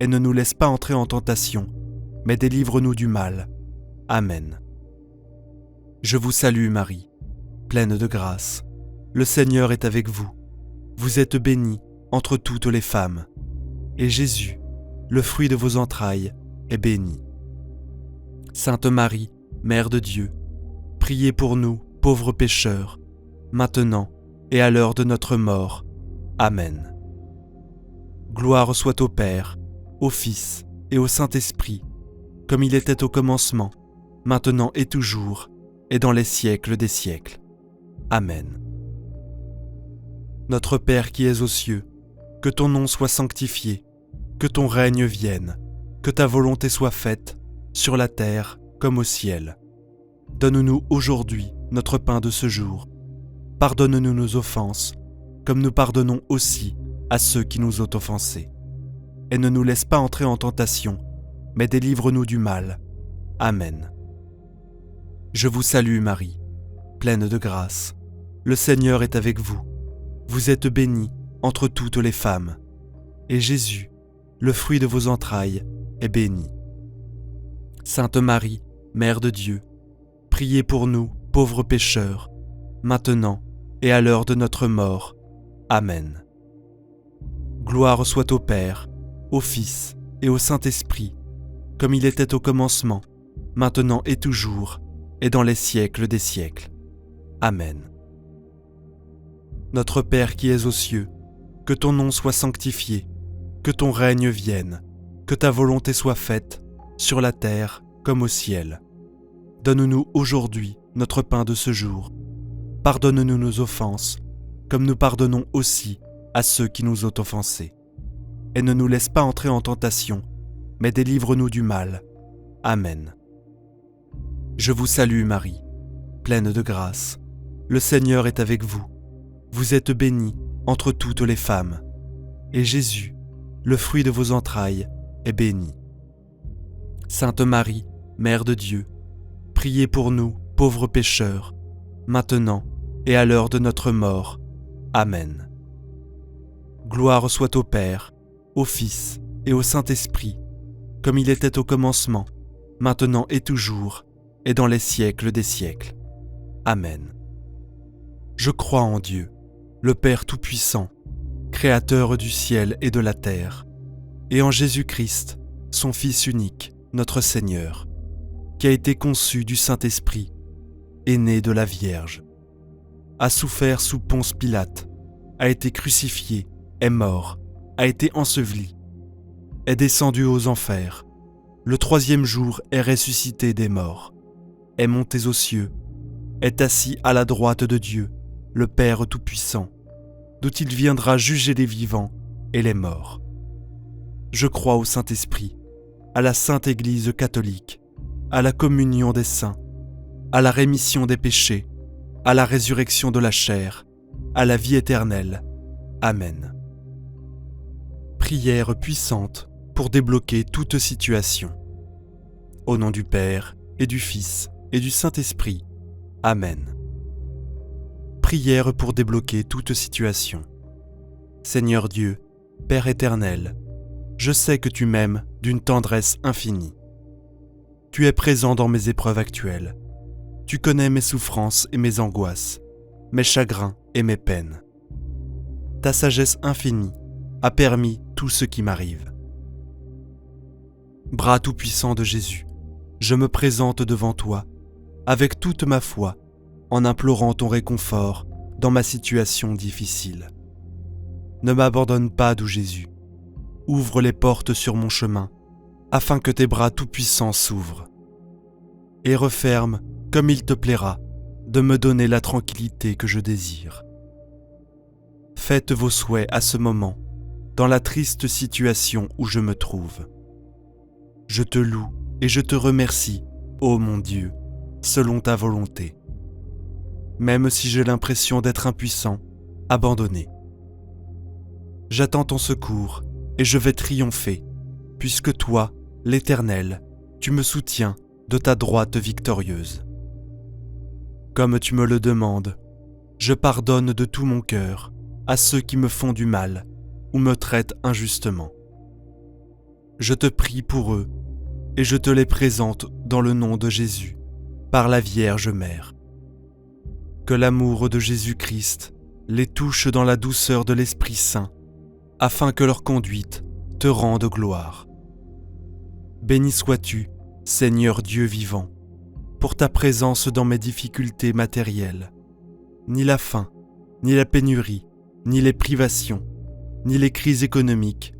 S1: Et ne nous laisse pas entrer en tentation, mais délivre-nous du mal. Amen. Je vous salue Marie, pleine de grâce. Le Seigneur est avec vous. Vous êtes bénie entre toutes les femmes. Et Jésus, le fruit de vos entrailles, est béni. Sainte Marie, Mère de Dieu, priez pour nous, pauvres pécheurs, maintenant et à l'heure de notre mort. Amen. Gloire soit au Père, au Fils et au Saint-Esprit, comme il était au commencement, maintenant et toujours, et dans les siècles des siècles. Amen. Notre Père qui es aux cieux, que ton nom soit sanctifié, que ton règne vienne, que ta volonté soit faite, sur la terre comme au ciel. Donne-nous aujourd'hui notre pain de ce jour. Pardonne-nous nos offenses, comme nous pardonnons aussi à ceux qui nous ont offensés. Et ne nous laisse pas entrer en tentation, mais délivre-nous du mal. Amen. Je vous salue Marie, pleine de grâce. Le Seigneur est avec vous. Vous êtes bénie entre toutes les femmes. Et Jésus, le fruit de vos entrailles, est béni. Sainte Marie, Mère de Dieu, priez pour nous, pauvres pécheurs, maintenant et à l'heure de notre mort. Amen. Gloire soit au Père, au Fils et au Saint-Esprit, comme il était au commencement, maintenant et toujours, et dans les siècles des siècles. Amen. Notre Père qui es aux cieux, que ton nom soit sanctifié, que ton règne vienne, que ta volonté soit faite, sur la terre comme au ciel. Donne-nous aujourd'hui notre pain de ce jour. Pardonne-nous nos offenses, comme nous pardonnons aussi à ceux qui nous ont offensés. Et ne nous laisse pas entrer en tentation, mais délivre-nous du mal. Amen. Je vous salue Marie, pleine de grâce. Le Seigneur est avec vous. Vous êtes bénie entre toutes les femmes. Et Jésus, le fruit de vos entrailles, est béni. Sainte Marie, Mère de Dieu, priez pour nous, pauvres pécheurs, maintenant et à l'heure de notre mort. Amen. Gloire soit au Père, au Fils et au Saint-Esprit, comme il était au commencement, maintenant et toujours, et dans les siècles des siècles. Amen. Je crois en Dieu, le Père Tout-Puissant, Créateur du ciel et de la terre, et en Jésus-Christ, son Fils unique, notre Seigneur, qui a été conçu du Saint-Esprit, est né de la Vierge, a souffert sous Ponce Pilate, a été crucifié, est mort, a été enseveli, est descendu aux enfers, le troisième jour est ressuscité des morts, est monté aux cieux, est assis à la droite de Dieu, le Père Tout-Puissant, d'où il viendra juger les vivants et les morts. Je crois au Saint-Esprit, à la Sainte Église catholique, à la communion des saints, à la rémission des péchés, à la résurrection de la chair, à la vie éternelle. Amen. Prière puissante pour débloquer toute situation. Au nom du Père, et du Fils, et du Saint-Esprit. Amen. Prière pour débloquer toute situation. Seigneur Dieu, Père éternel, je sais que tu m'aimes d'une tendresse infinie. Tu es présent dans mes épreuves actuelles. Tu connais mes souffrances et mes angoisses, mes chagrins et mes peines. Ta sagesse infinie a permis tout ce qui m'arrive. Bras tout-puissant de Jésus, je me présente devant toi, avec toute ma foi, en implorant ton réconfort dans ma situation difficile. Ne m'abandonne pas, doux Jésus. Ouvre les portes sur mon chemin, afin que tes bras tout-puissants s'ouvrent. Et referme, comme il te plaira, de me donner la tranquillité que je désire. Faites vos souhaits à ce moment, dans la triste situation où je me trouve. Je te loue et je te remercie, ô mon Dieu, selon ta volonté. Même si j'ai l'impression d'être impuissant, abandonné. J'attends ton secours et je vais triompher, puisque toi, l'Éternel, tu me soutiens de ta droite victorieuse. Comme tu me le demandes, je pardonne de tout mon cœur à ceux qui me font du mal ou me traitent injustement. Je te prie pour eux et je te les présente dans le nom de Jésus, par la Vierge Mère. Que l'amour de Jésus-Christ les touche dans la douceur de l'Esprit Saint, afin que leur conduite te rende gloire. Béni sois-tu, Seigneur Dieu vivant, pour ta présence dans mes difficultés matérielles. Ni la faim, ni la pénurie, ni les privations, ni les crises économiques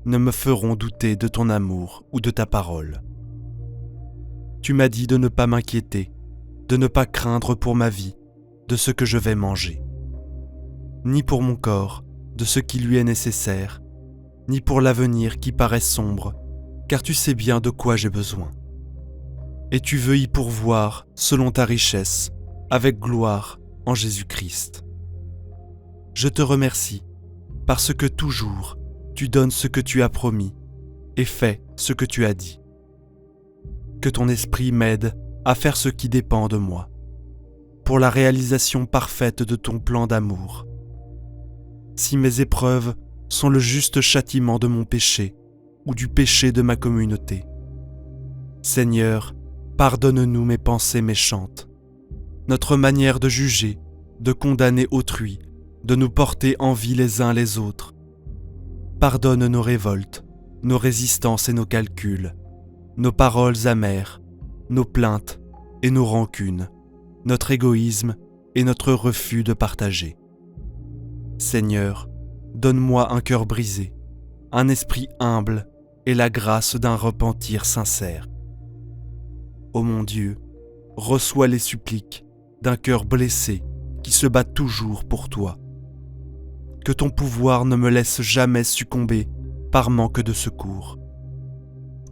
S1: ne me feront douter de ton amour ou de ta parole. Tu m'as dit de ne pas m'inquiéter, de ne pas craindre pour ma vie, de ce que je vais manger. Ni pour mon corps, de ce qui lui est nécessaire, ni pour l'avenir qui paraît sombre, car tu sais bien de quoi j'ai besoin. Et tu veux y pourvoir selon ta richesse, avec gloire en Jésus-Christ. Je te remercie, parce que toujours tu donnes ce que tu as promis et fais ce que tu as dit. Que ton esprit m'aide à faire ce qui dépend de moi, pour la réalisation parfaite de ton plan d'amour. Si mes épreuves sont le juste châtiment de mon péché ou du péché de ma communauté, Seigneur, pardonne-nous mes pensées méchantes, notre manière de juger, de condamner autrui de nous porter en vie les uns les autres. Pardonne nos révoltes, nos résistances et nos calculs, nos paroles amères, nos plaintes et nos rancunes, notre égoïsme et notre refus de partager. Seigneur, donne-moi un cœur brisé, un esprit humble et la grâce d'un repentir sincère. Ô mon Dieu, reçois les suppliques d'un cœur blessé qui se bat toujours pour toi. Que ton pouvoir ne me laisse jamais succomber par manque de secours.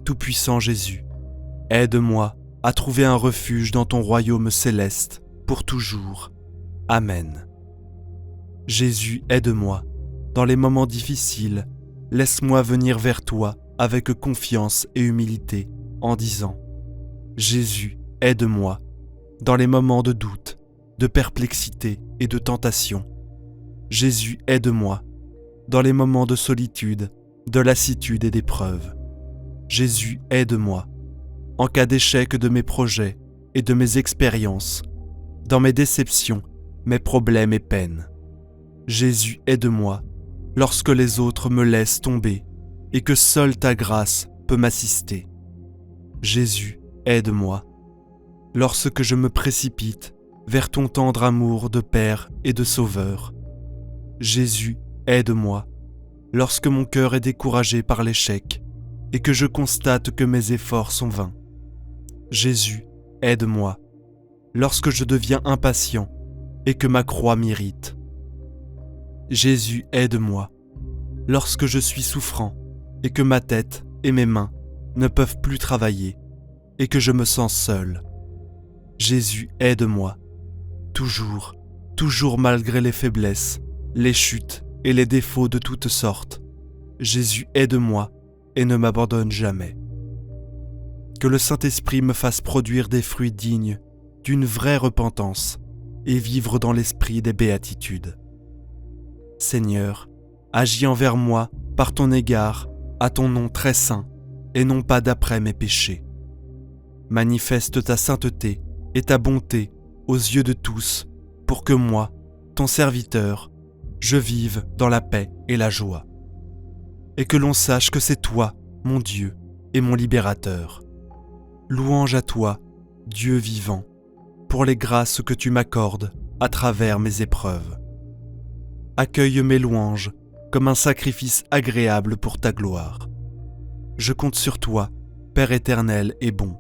S1: Tout-puissant Jésus, aide-moi à trouver un refuge dans ton royaume céleste pour toujours. Amen. Jésus, aide-moi. Dans les moments difficiles, laisse-moi venir vers toi avec confiance et humilité en disant « Jésus, aide-moi » dans les moments de doute, de perplexité et de tentation. Jésus, aide-moi dans les moments de solitude, de lassitude et d'épreuve. Jésus, aide-moi en cas d'échec de mes projets et de mes expériences, dans mes déceptions, mes problèmes et peines. Jésus, aide-moi lorsque les autres me laissent tomber et que seule ta grâce peut m'assister. Jésus, aide-moi lorsque je me précipite vers ton tendre amour de Père et de Sauveur. Jésus, aide-moi lorsque mon cœur est découragé par l'échec et que je constate que mes efforts sont vains. Jésus, aide-moi lorsque je deviens impatient et que ma croix m'irrite. Jésus, aide-moi lorsque je suis souffrant et que ma tête et mes mains ne peuvent plus travailler et que je me sens seul. Jésus, aide-moi, toujours, toujours malgré les faiblesses, les chutes et les défauts de toutes sortes. Jésus, aide-moi et ne m'abandonne jamais. Que le Saint-Esprit me fasse produire des fruits dignes d'une vraie repentance et vivre dans l'esprit des béatitudes. Seigneur, agis envers moi par ton égard à ton nom très saint et non pas d'après mes péchés. Manifeste ta sainteté et ta bonté aux yeux de tous pour que moi, ton serviteur, je vive dans la paix et la joie. Et que l'on sache que c'est toi, mon Dieu, et mon libérateur. Louange à toi, Dieu vivant, pour les grâces que tu m'accordes à travers mes épreuves. Accueille mes louanges comme un sacrifice agréable pour ta gloire. Je compte sur toi, Père éternel et bon.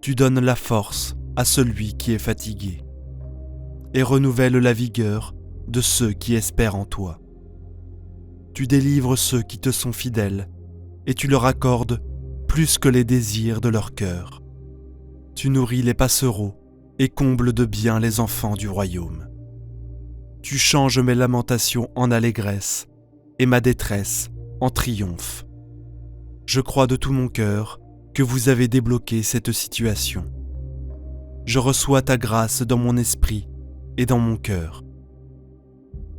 S1: Tu donnes la force à celui qui est fatigué et renouvelles la vigueur de ceux qui espèrent en toi. Tu délivres ceux qui te sont fidèles et tu leur accordes plus que les désirs de leur cœur. Tu nourris les passereaux et combles de bien les enfants du royaume. Tu changes mes lamentations en allégresse et ma détresse en triomphe. Je crois de tout mon cœur que vous avez débloqué cette situation. Je reçois ta grâce dans mon esprit et dans mon cœur.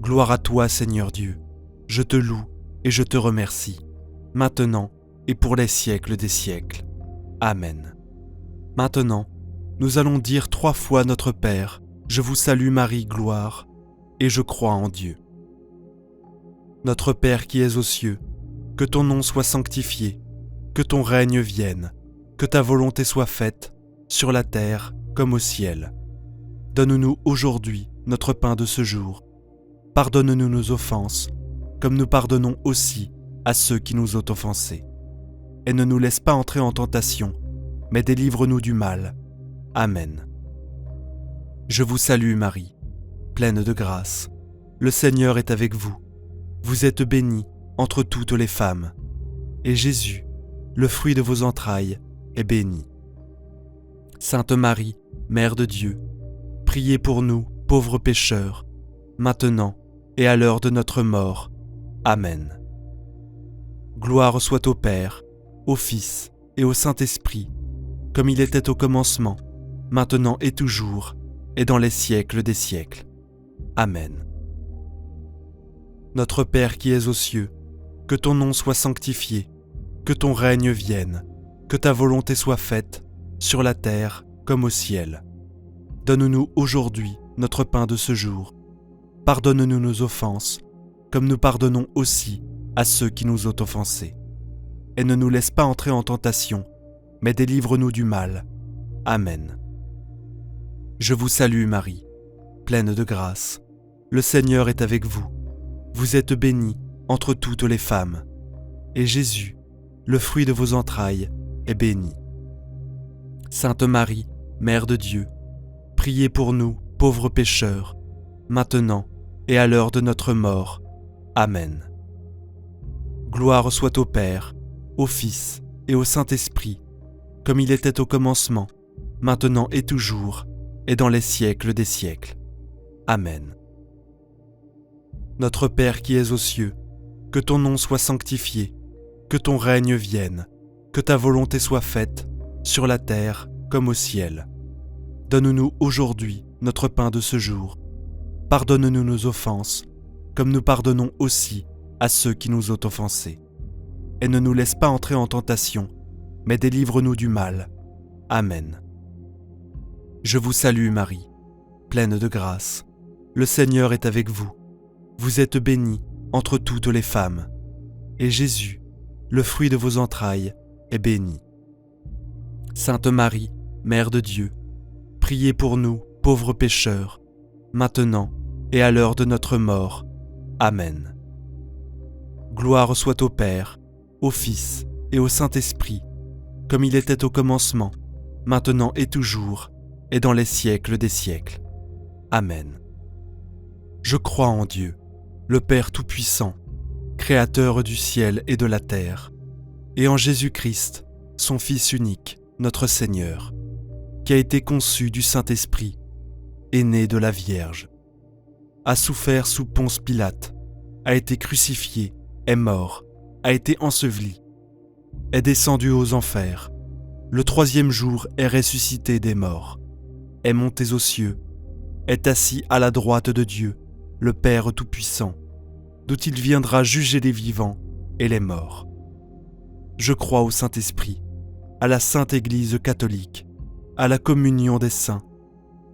S1: Gloire à toi, Seigneur Dieu. Je te loue et je te remercie, maintenant et pour les siècles des siècles. Amen. Maintenant, nous allons dire 3 fois notre Père, je vous salue Marie, gloire, et je crois en Dieu. Notre Père qui es aux cieux, que ton nom soit sanctifié, que ton règne vienne, que ta volonté soit faite, sur la terre comme au ciel. Donne-nous aujourd'hui notre pain de ce jour. Pardonne-nous nos offenses, comme nous pardonnons aussi à ceux qui nous ont offensés. Et ne nous laisse pas entrer en tentation, mais délivre-nous du mal. Amen. Je vous salue Marie, pleine de grâce. Le Seigneur est avec vous. Vous êtes bénie entre toutes les femmes. Et Jésus, le fruit de vos entrailles, est béni. Sainte Marie, Mère de Dieu, priez pour nous, pauvres pécheurs, maintenant et à l'heure de notre mort. Amen. Gloire soit au Père, au Fils et au Saint-Esprit, comme il était au commencement, maintenant et toujours, et dans les siècles des siècles. Amen. Notre Père qui es aux cieux, que ton nom soit sanctifié, que ton règne vienne, que ta volonté soit faite, sur la terre comme au ciel. Donne-nous aujourd'hui notre pain de ce jour. pardonne-nous nos offenses, comme nous pardonnons aussi à ceux qui nous ont offensés. Et ne nous laisse pas entrer en tentation, mais délivre-nous du mal. Amen. Je vous salue Marie, pleine de grâce. Le Seigneur est avec vous. Vous êtes bénie entre toutes les femmes. Et Jésus, le fruit de vos entrailles, est béni. Sainte Marie, Mère de Dieu, priez pour nous, pauvres pécheurs, maintenant et à l'heure de notre mort. Amen. Gloire soit au Père, au Fils et au Saint-Esprit, comme il était au commencement, maintenant et toujours, et dans les siècles des siècles. Amen. Notre Père qui es aux cieux, que ton nom soit sanctifié, que ton règne vienne, que ta volonté soit faite, sur la terre comme au ciel. Donne-nous aujourd'hui notre pain de ce jour. Pardonne-nous nos offenses, comme nous pardonnons aussi à ceux qui nous ont offensés. Et ne nous laisse pas entrer en tentation, mais délivre-nous du mal. Amen. Je vous salue Marie, pleine de grâce. Le Seigneur est avec vous. Vous êtes bénie entre toutes les femmes. Et Jésus, le fruit de vos entrailles, est béni. Sainte Marie, Mère de Dieu, priez pour nous, pauvres pécheurs, maintenant et à l'heure de notre mort. Amen. Gloire soit au Père, au Fils et au Saint-Esprit, comme il était au commencement, maintenant et toujours, et dans les siècles des siècles. Amen. Je crois en Dieu, le Père Tout-Puissant, Créateur du ciel et de la terre, et en Jésus-Christ, son Fils unique, notre Seigneur, qui a été conçu du Saint-Esprit, est né de la Vierge, a souffert sous Ponce Pilate, a été crucifié, est mort, a été enseveli, est descendu aux enfers, le troisième jour est ressuscité des morts, est monté aux cieux, est assis à la droite de Dieu, le Père Tout-Puissant, d'où il viendra juger les vivants et les morts. Je crois au Saint-Esprit, à la Sainte Église catholique, à la communion des saints,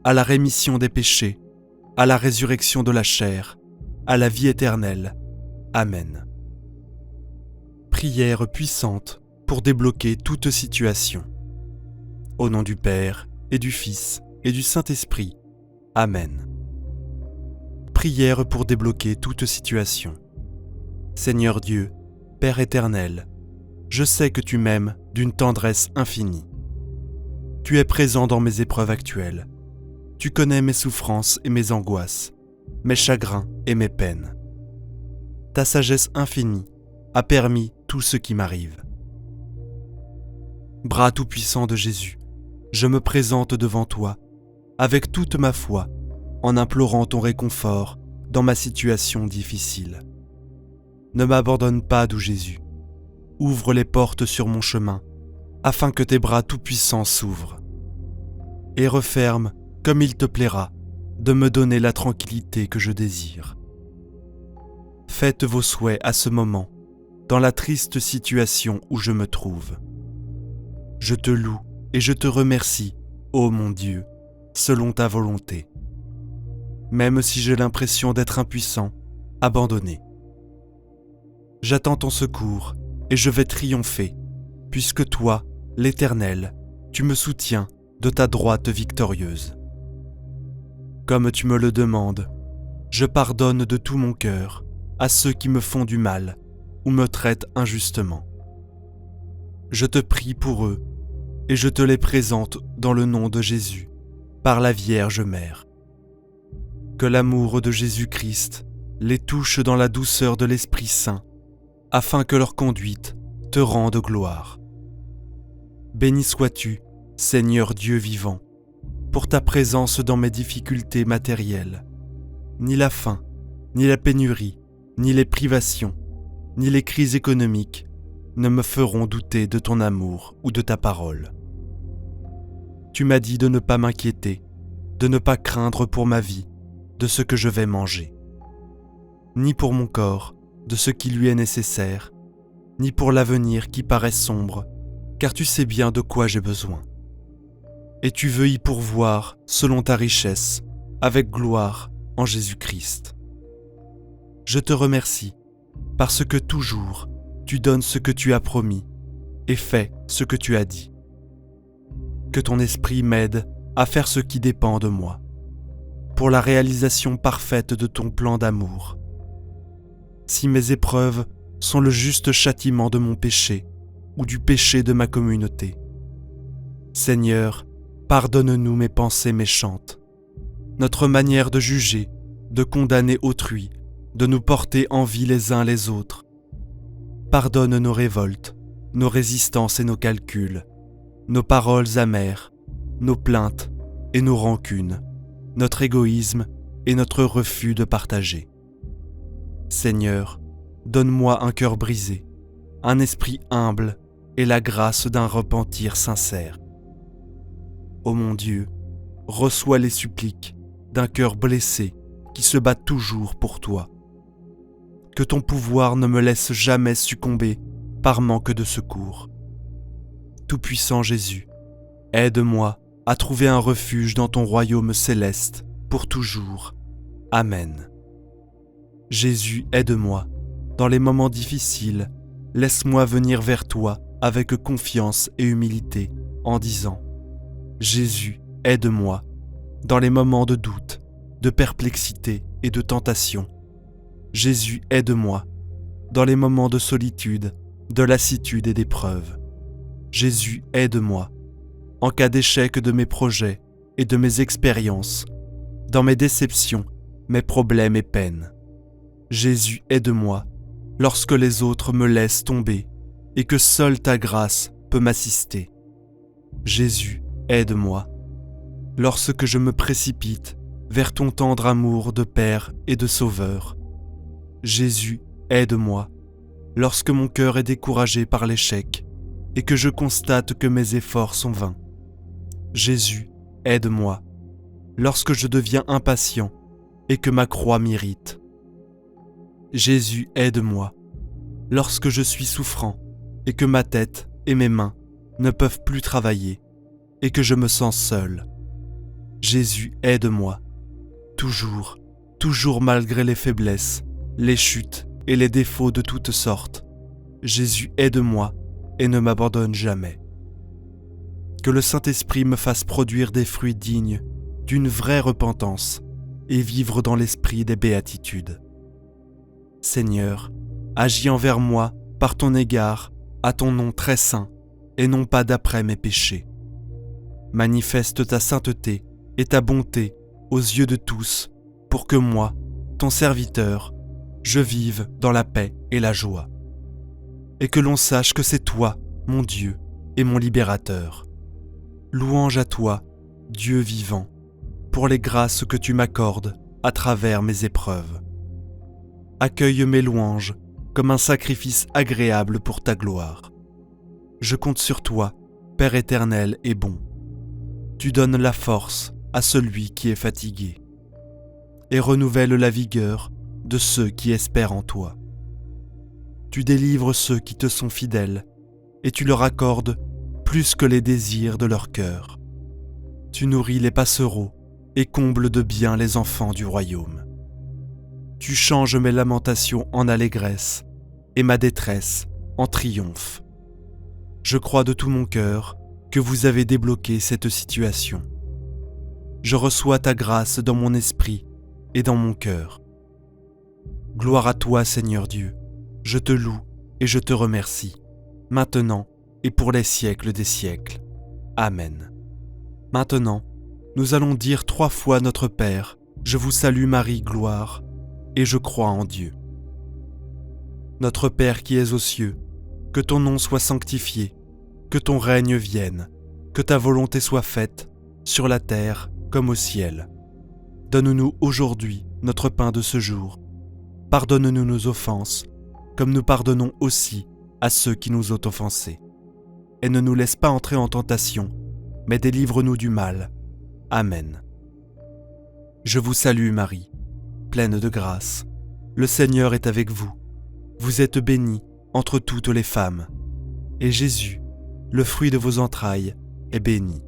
S1: à la rémission des péchés, à la résurrection de la chair, à la vie éternelle. Amen. Prière puissante pour débloquer toute situation. Au nom du Père, et du Fils, et du Saint-Esprit. Amen. Prière pour débloquer toute situation. Seigneur Dieu, Père éternel, je sais que tu m'aimes d'une tendresse infinie. Tu es présent dans mes épreuves actuelles. Tu connais mes souffrances et mes angoisses, mes chagrins et mes peines. Ta sagesse infinie a permis tout ce qui m'arrive. Bras tout-puissant de Jésus, je me présente devant toi, avec toute ma foi, en implorant ton réconfort dans ma situation difficile. Ne m'abandonne pas, doux Jésus. Ouvre les portes sur mon chemin, afin que tes bras tout-puissants s'ouvrent. Et referme, comme il te plaira, de me donner la tranquillité que je désire. Faites vos souhaits à ce moment, dans la triste situation où je me trouve. Je te loue et je te remercie, ô mon Dieu, selon ta volonté. Même si j'ai l'impression d'être impuissant, abandonné. J'attends ton secours et je vais triompher, puisque toi, l'Éternel, tu me soutiens de ta droite victorieuse. Comme tu me le demandes, je pardonne de tout mon cœur à ceux qui me font du mal ou me traitent injustement. Je te prie pour eux et je te les présente dans le nom de Jésus, par la Vierge Mère. Que l'amour de Jésus-Christ les touche dans la douceur de l'Esprit Saint, afin que leur conduite te rende gloire. Béni sois-tu, Seigneur Dieu vivant, pour ta présence dans mes difficultés matérielles. Ni la faim, ni la pénurie, ni les privations, ni les crises économiques ne me feront douter de ton amour ou de ta parole. Tu m'as dit de ne pas m'inquiéter, de ne pas craindre pour ma vie, de ce que je vais manger, ni pour mon corps, de ce qui lui est nécessaire, ni pour l'avenir qui paraît sombre, car tu sais bien de quoi j'ai besoin. Et tu veux y pourvoir selon ta richesse, avec gloire en Jésus-Christ. je te remercie, parce que toujours tu donnes ce que tu as promis et fais ce que tu as dit. Que ton esprit m'aide à faire ce qui dépend de moi, pour la réalisation parfaite de ton plan d'amour. Si mes épreuves sont le juste châtiment de mon péché ou du péché de ma communauté, Seigneur, pardonne-nous mes pensées méchantes, notre manière de juger, de condamner autrui, de nous porter envie les uns les autres. Pardonne nos révoltes, nos résistances et nos calculs, nos paroles amères, nos plaintes et nos rancunes, notre égoïsme et notre refus de partager. Seigneur, donne-moi un cœur brisé, un esprit humble et la grâce d'un repentir sincère. Ô mon Dieu, reçois les suppliques d'un cœur blessé qui se bat toujours pour toi. Que ton pouvoir ne me laisse jamais succomber par manque de secours. Tout-puissant Jésus, aide-moi à trouver un refuge dans ton royaume céleste pour toujours. Amen. Jésus, aide-moi. Dans les moments difficiles, laisse-moi venir vers toi avec confiance et humilité en disant « Jésus, aide-moi » dans les moments de doute, de perplexité et de tentation. Jésus, aide-moi dans les moments de solitude, de lassitude et d'épreuve. Jésus, aide-moi en cas d'échec de mes projets et de mes expériences, dans mes déceptions, mes problèmes et peines. Jésus, aide-moi lorsque les autres me laissent tomber et que seule ta grâce peut m'assister. Jésus, aide-moi lorsque je me précipite vers ton tendre amour de Père et de Sauveur. Jésus, aide-moi lorsque mon cœur est découragé par l'échec et que je constate que mes efforts sont vains. Jésus, aide-moi lorsque je deviens impatient et que ma croix m'irrite. Jésus, aide-moi lorsque je suis souffrant et que ma tête et mes mains ne peuvent plus travailler et que je me sens seul. Jésus, aide-moi, toujours, toujours malgré les faiblesses, les chutes et les défauts de toutes sortes. Jésus, aide-moi et ne m'abandonne jamais. Que le Saint-Esprit me fasse produire des fruits dignes d'une vraie repentance et vivre dans l'esprit des béatitudes. Seigneur, agis envers moi par ton égard à ton nom très saint et non pas d'après mes péchés. Manifeste ta sainteté et ta bonté aux yeux de tous pour que moi, ton serviteur, je vive dans la paix et la joie. Et que l'on sache que c'est toi, mon Dieu, et mon libérateur. Louange à toi, Dieu vivant, pour les grâces que tu m'accordes à travers mes épreuves. Accueille mes louanges comme un sacrifice agréable pour ta gloire. Je compte sur toi, Père éternel et bon. Tu donnes la force à celui qui est fatigué et renouvelles la vigueur de ceux qui espèrent en toi. Tu délivres ceux qui te sont fidèles et tu leur accordes plus que les désirs de leur cœur. Tu nourris les passereaux et combles de bien les enfants du royaume. Tu changes mes lamentations en allégresse et ma détresse en triomphe. Je crois de tout mon cœur que vous avez débloqué cette situation. Je reçois ta grâce dans mon esprit et dans mon cœur. Gloire à toi, Seigneur Dieu, je te loue et je te remercie, maintenant et pour les siècles des siècles. Amen. Maintenant, nous allons dire 3 fois notre Père, je vous salue Marie, gloire, et je crois en Dieu. Notre Père qui es aux cieux, que ton nom soit sanctifié, que ton règne vienne, que ta volonté soit faite, sur la terre comme au ciel. Donne-nous aujourd'hui notre pain de ce jour. Pardonne-nous nos offenses, comme nous pardonnons aussi à ceux qui nous ont offensés. Et ne nous laisse pas entrer en tentation, mais délivre-nous du mal. Amen. Je vous salue Marie, pleine de grâce. Le Seigneur est avec vous. Vous êtes bénie entre toutes les femmes. Et Jésus, le fruit de vos entrailles, est béni.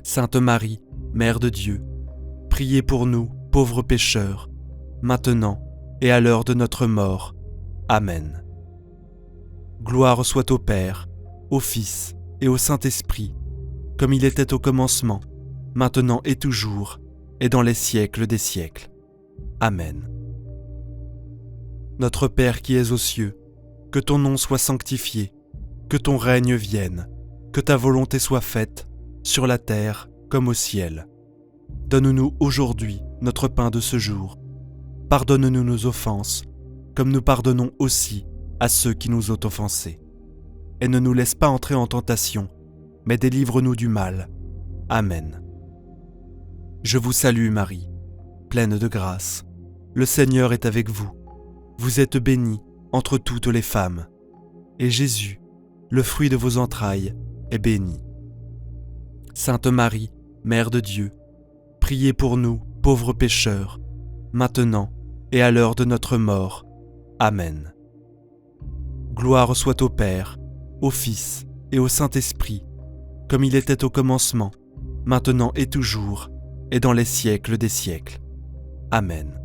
S1: Sainte Marie, Mère de Dieu, priez pour nous, pauvres pécheurs, maintenant et à l'heure de notre mort. Amen. Gloire soit au Père, au Fils et au Saint-Esprit, comme il était au commencement, maintenant et toujours, et dans les siècles des siècles. Amen. Notre Père qui es aux cieux, que ton nom soit sanctifié, que ton règne vienne, que ta volonté soit faite, sur la terre comme au ciel. Donne-nous aujourd'hui notre pain de ce jour. Pardonne-nous nos offenses, comme nous pardonnons aussi à ceux qui nous ont offensés. Et ne nous laisse pas entrer en tentation, mais délivre-nous du mal. Amen. Je vous salue Marie, pleine de grâce. Le Seigneur est avec vous. Vous êtes bénie entre toutes les femmes, et Jésus, le fruit de vos entrailles, est béni. Sainte Marie, Mère de Dieu, priez pour nous, pauvres pécheurs, maintenant et à l'heure de notre mort. Amen. Gloire soit au Père, au Fils et au Saint-Esprit, comme il était au commencement, maintenant et toujours, et dans les siècles des siècles. Amen.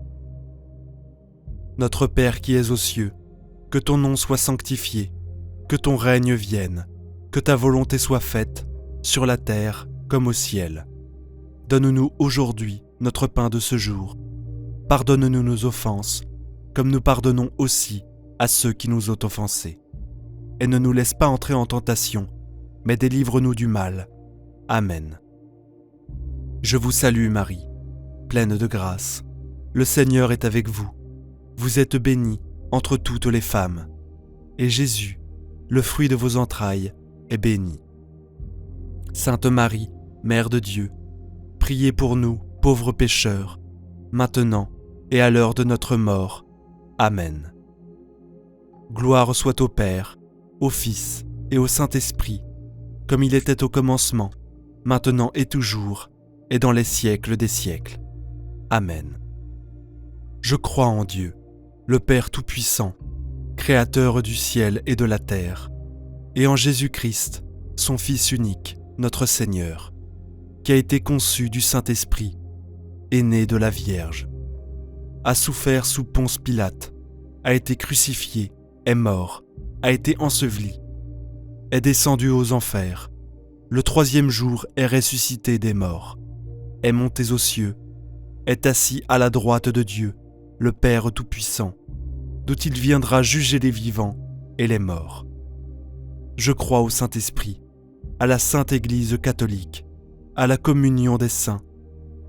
S1: Notre Père qui es aux cieux, que ton nom soit sanctifié, que ton règne vienne, que ta volonté soit faite, sur la terre comme au ciel. Donne-nous aujourd'hui notre pain de ce jour. Pardonne-nous nos offenses, comme nous pardonnons aussi à ceux qui nous ont offensés. Et ne nous laisse pas entrer en tentation, mais délivre-nous du mal. Amen. Je vous salue Marie, pleine de grâce. Le Seigneur est avec vous. Vous êtes bénie entre toutes les femmes, et Jésus, le fruit de vos entrailles, est béni. Sainte Marie, Mère de Dieu, priez pour nous, pauvres pécheurs, maintenant et à l'heure de notre mort. Amen. Gloire soit au Père, au Fils et au Saint-Esprit, comme il était au commencement, maintenant et toujours, et dans les siècles des siècles. Amen. Je crois en Dieu, le Père Tout-Puissant, Créateur du ciel et de la terre, et en Jésus-Christ, son Fils unique, notre Seigneur, qui a été conçu du Saint-Esprit, est né de la Vierge, a souffert sous Ponce Pilate, a été crucifié, est mort, a été enseveli, est descendu aux enfers, le 3e jour est ressuscité des morts, est monté aux cieux, est assis à la droite de Dieu, le Père Tout-Puissant, d'où il viendra juger les vivants et les morts. Je crois au Saint-Esprit, à la Sainte Église catholique, à la communion des saints,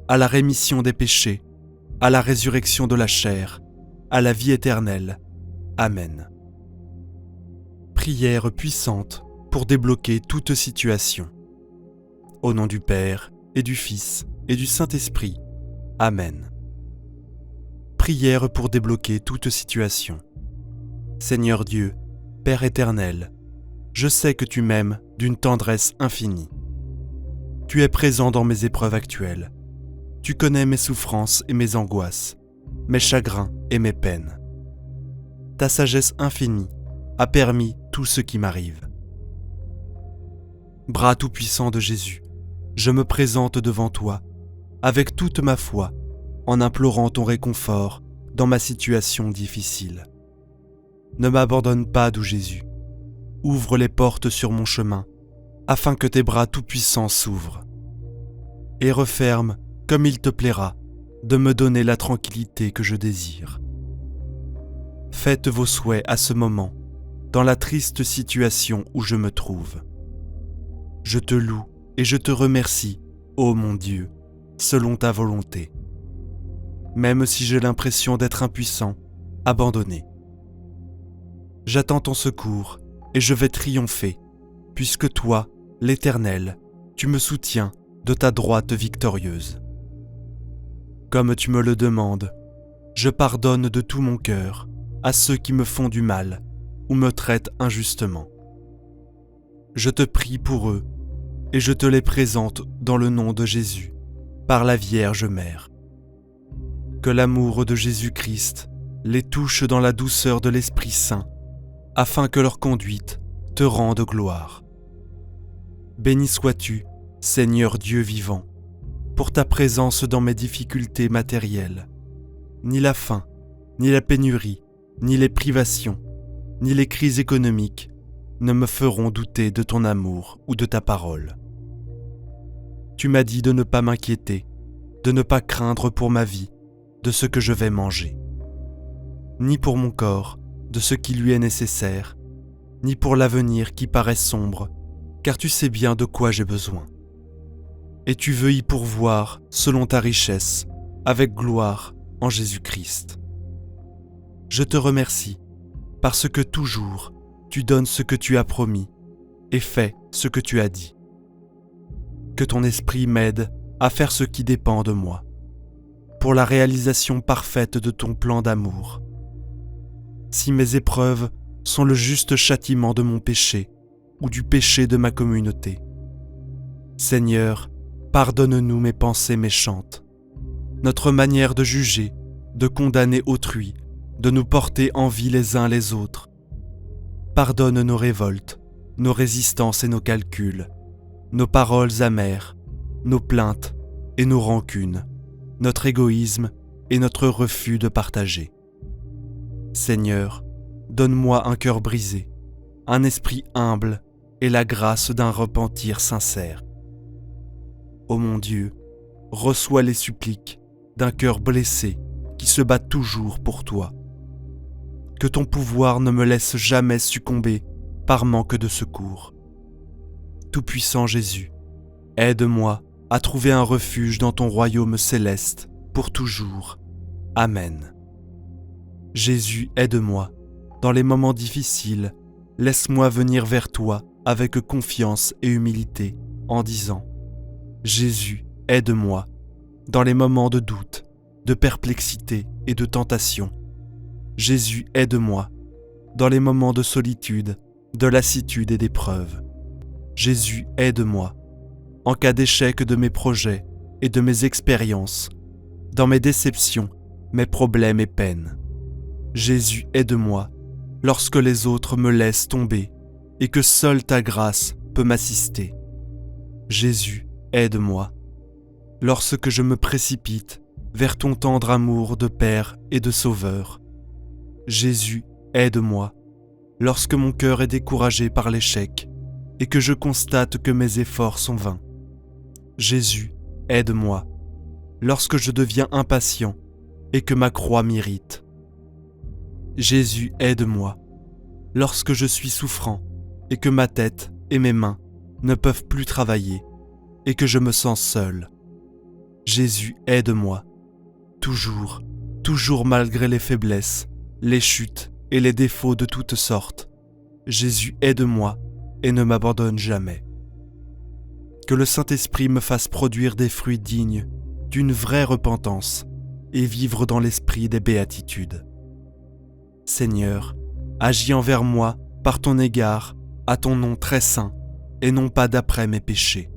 S1: à la rémission des péchés, à la résurrection de la chair, à la vie éternelle. Amen. Prière puissante pour débloquer toute situation. Au nom du Père, et du Fils, et du Saint-Esprit. Amen. Prière pour débloquer toute situation. Seigneur Dieu, Père éternel, je sais que tu m'aimes d'une tendresse infinie. Tu es présent dans mes épreuves actuelles. Tu connais mes souffrances et mes angoisses, mes chagrins et mes peines. Ta sagesse infinie a permis tout ce qui m'arrive. Bras tout-puissant de Jésus, je me présente devant toi, avec toute ma foi, en implorant ton réconfort dans ma situation difficile. Ne m'abandonne pas, doux Jésus. Ouvre les portes sur mon chemin, afin que tes bras tout-puissants s'ouvrent. Et referme, comme il te plaira, de me donner la tranquillité que je désire. Faites vos souhaits à ce moment, dans la triste situation où je me trouve. Je te loue et je te remercie, ô mon Dieu, selon ta volonté. Même si j'ai l'impression d'être impuissant, abandonné. J'attends ton secours et je vais triompher, puisque toi, l'Éternel, tu me soutiens de ta droite victorieuse. Comme tu me le demandes, je pardonne de tout mon cœur à ceux qui me font du mal ou me traitent injustement. Je te prie pour eux et je te les présente dans le nom de Jésus, par la Vierge Mère. Que l'amour de Jésus-Christ les touche dans la douceur de l'Esprit Saint, afin que leur conduite te rende gloire. Béni sois-tu, Seigneur Dieu vivant, pour ta présence dans mes difficultés matérielles. Ni la faim, ni la pénurie, ni les privations, ni les crises économiques ne me feront douter de ton amour ou de ta parole. Tu m'as dit de ne pas m'inquiéter, de ne pas craindre pour ma vie, de ce que je vais manger, ni pour mon corps, de ce qui lui est nécessaire, ni pour l'avenir qui paraît sombre, car tu sais bien de quoi j'ai besoin. Et tu veux y pourvoir selon ta richesse, avec gloire en Jésus-Christ. Je te remercie, parce que toujours tu donnes ce que tu as promis et fais ce que tu as dit. Que ton esprit m'aide à faire ce qui dépend de moi, pour la réalisation parfaite de ton plan d'amour. Si mes épreuves sont le juste châtiment de mon péché ou du péché de ma communauté, Seigneur, pardonne-nous mes pensées méchantes, notre manière de juger, de condamner autrui, de nous porter envie les uns les autres. Pardonne nos révoltes, nos résistances et nos calculs, nos paroles amères, nos plaintes et nos rancunes, notre égoïsme et notre refus de partager. Seigneur, donne-moi un cœur brisé, un esprit humble et la grâce d'un repentir sincère. Ô mon Dieu, reçois les suppliques d'un cœur blessé qui se bat toujours pour toi. Que ton pouvoir ne me laisse jamais succomber par manque de secours. Tout-puissant Jésus, aide-moi à trouver un refuge dans ton royaume céleste pour toujours. Amen. Jésus, aide-moi. Dans les moments difficiles, laisse-moi venir vers toi avec confiance et humilité en disant « Jésus, aide-moi » dans les moments de doute, de perplexité et de tentation. Jésus, aide-moi dans les moments de solitude, de lassitude et d'épreuve. Jésus, aide-moi en cas d'échec de mes projets et de mes expériences, dans mes déceptions, mes problèmes et peines. Jésus, aide-moi lorsque les autres me laissent tomber et que seule ta grâce peut m'assister. Jésus, aide-moi lorsque je me précipite vers ton tendre amour de Père et de Sauveur. Jésus, aide-moi lorsque mon cœur est découragé par l'échec et que je constate que mes efforts sont vains. Jésus, aide-moi lorsque je deviens impatient et que ma croix m'irrite. Jésus, aide-moi lorsque je suis souffrant et que ma tête et mes mains ne peuvent plus travailler et que je me sens seul. Jésus, aide-moi, toujours, toujours malgré les faiblesses, les chutes et les défauts de toutes sortes. Jésus, aide-moi et ne m'abandonne jamais. Que le Saint-Esprit me fasse produire des fruits dignes d'une vraie repentance et vivre dans l'esprit des béatitudes. Seigneur, agis envers moi par ton égard, à ton nom très saint, et non pas d'après mes péchés.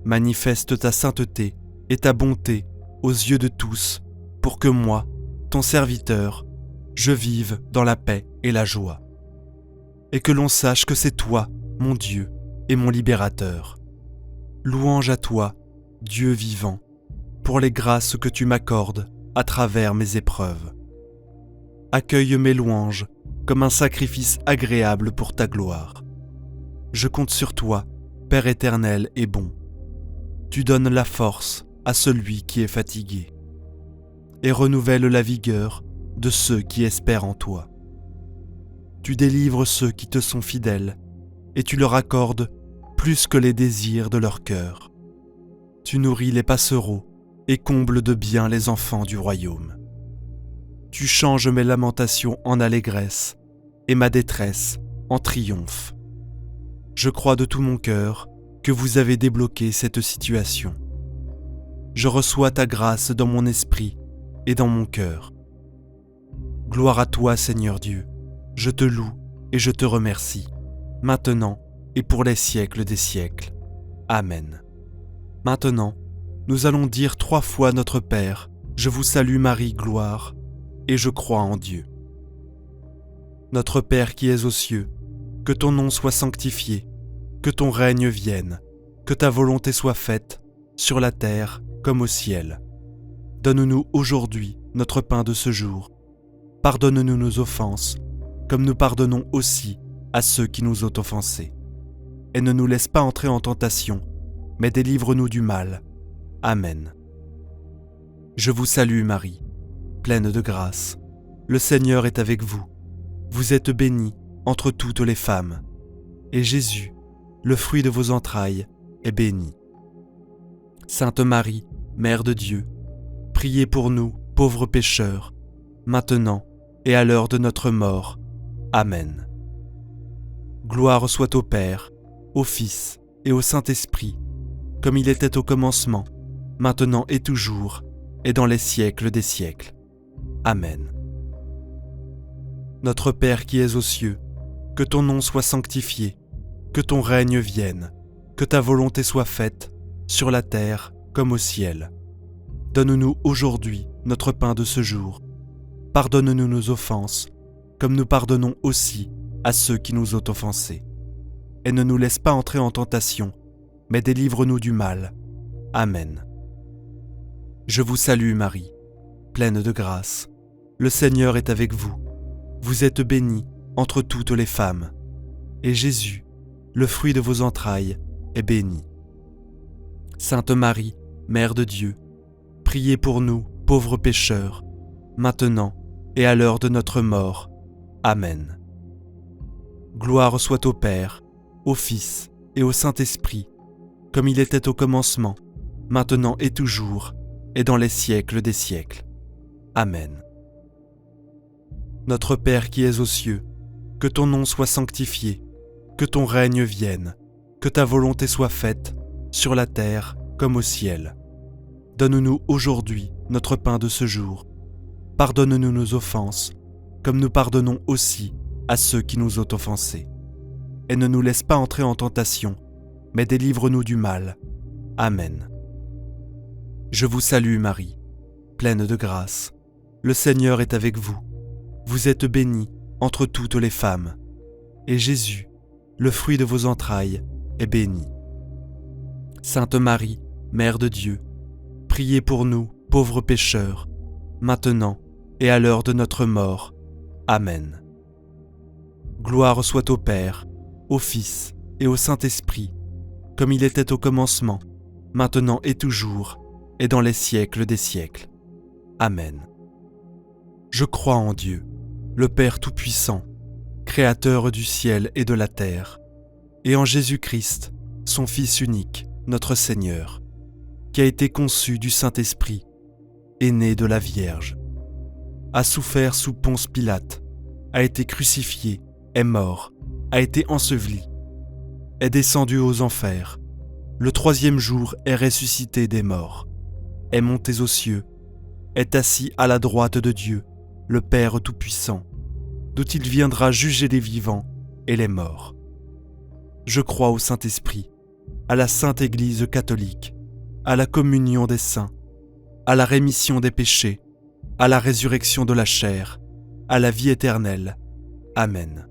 S1: Manifeste ta sainteté et ta bonté aux yeux de tous, pour que moi, ton serviteur, je vive dans la paix et la joie. Et que l'on sache que c'est toi, mon Dieu, et mon libérateur. Louange à toi, Dieu vivant, pour les grâces que tu m'accordes à travers mes épreuves. Accueille mes louanges comme un sacrifice agréable pour ta gloire. Je compte sur toi, Père éternel et bon. Tu donnes la force à celui qui est fatigué et renouvelles la vigueur de ceux qui espèrent en toi. Tu délivres ceux qui te sont fidèles et tu leur accordes plus que les désirs de leur cœur. Tu nourris les passereaux et combles de bien les enfants du royaume. Tu changes mes lamentations en allégresse et ma détresse en triomphe. Je crois de tout mon cœur que vous avez débloqué cette situation. Je reçois ta grâce dans mon esprit et dans mon cœur. Gloire à toi, Seigneur Dieu. Je te loue et je te remercie, maintenant et pour les siècles des siècles. Amen. Maintenant, nous allons dire 3 fois notre Père, je vous salue Marie, gloire, et je crois en Dieu. Notre Père qui es aux cieux, que ton nom soit sanctifié, que ton règne vienne, que ta volonté soit faite, sur la terre comme au ciel. Donne-nous aujourd'hui notre pain de ce jour. pardonne-nous nos offenses, comme nous pardonnons aussi à ceux qui nous ont offensés. Et ne nous laisse pas entrer en tentation, mais délivre-nous du mal. Amen. Je vous salue Marie, pleine de grâce. Le Seigneur est avec vous. Vous êtes bénie entre toutes les femmes. Et Jésus, le fruit de vos entrailles, est béni. Sainte Marie, Mère de Dieu, priez pour nous, pauvres pécheurs, maintenant et à l'heure de notre mort. Amen. Gloire soit au Père, au Fils et au Saint-Esprit, comme il était au commencement, maintenant et toujours, et dans les siècles des siècles. Amen. Notre Père qui es aux cieux, que ton nom soit sanctifié, que ton règne vienne, que ta volonté soit faite, sur la terre comme au ciel. Donne-nous aujourd'hui notre pain de ce jour. Pardonne-nous nos offenses, comme nous pardonnons aussi à ceux qui nous ont offensés. Et ne nous laisse pas entrer en tentation, mais délivre-nous du mal. Amen. Je vous salue Marie, pleine de grâce. Le Seigneur est avec vous. Vous êtes bénie entre toutes les femmes. Et Jésus, le fruit de vos entrailles, est béni. Sainte Marie, Mère de Dieu, priez pour nous, pauvres pécheurs, maintenant et à l'heure de notre mort. Amen. Gloire soit au Père, au Fils et au Saint-Esprit, comme il était au commencement, maintenant et toujours, et dans les siècles des siècles. Amen. Notre Père qui es aux cieux, que ton nom soit sanctifié, que ton règne vienne, que ta volonté soit faite, sur la terre comme au ciel. Donne-nous aujourd'hui notre pain de ce jour. Pardonne-nous nos offenses, comme nous pardonnons aussi à ceux qui nous ont offensés. Et ne nous laisse pas entrer en tentation, mais délivre-nous du mal. Amen. Je vous salue Marie, pleine de grâce. Le Seigneur est avec vous. Vous êtes bénie entre toutes les femmes. Et Jésus, le fruit de vos entrailles, est béni. Sainte Marie, Mère de Dieu, priez pour nous, pauvres pécheurs, maintenant et à l'heure de notre mort. Amen. Gloire soit au Père, au Fils et au Saint-Esprit, comme il était au commencement, maintenant et toujours, et dans les siècles des siècles. Amen. Je crois en Dieu, le Père Tout-Puissant, Créateur du ciel et de la terre, et en Jésus-Christ, son Fils unique, notre Seigneur, qui a été conçu du Saint-Esprit, est né de la Vierge, a souffert sous Ponce Pilate, a été crucifié, est mort, a été enseveli, est descendu aux enfers, le troisième jour est ressuscité des morts, est monté aux cieux, est assis à la droite de Dieu, le Père Tout-Puissant, d'où il viendra juger les vivants et les morts. Je crois au Saint-Esprit, à la Sainte Église catholique, à la communion des saints, à la rémission des péchés, à la résurrection de la chair, à la vie éternelle. Amen.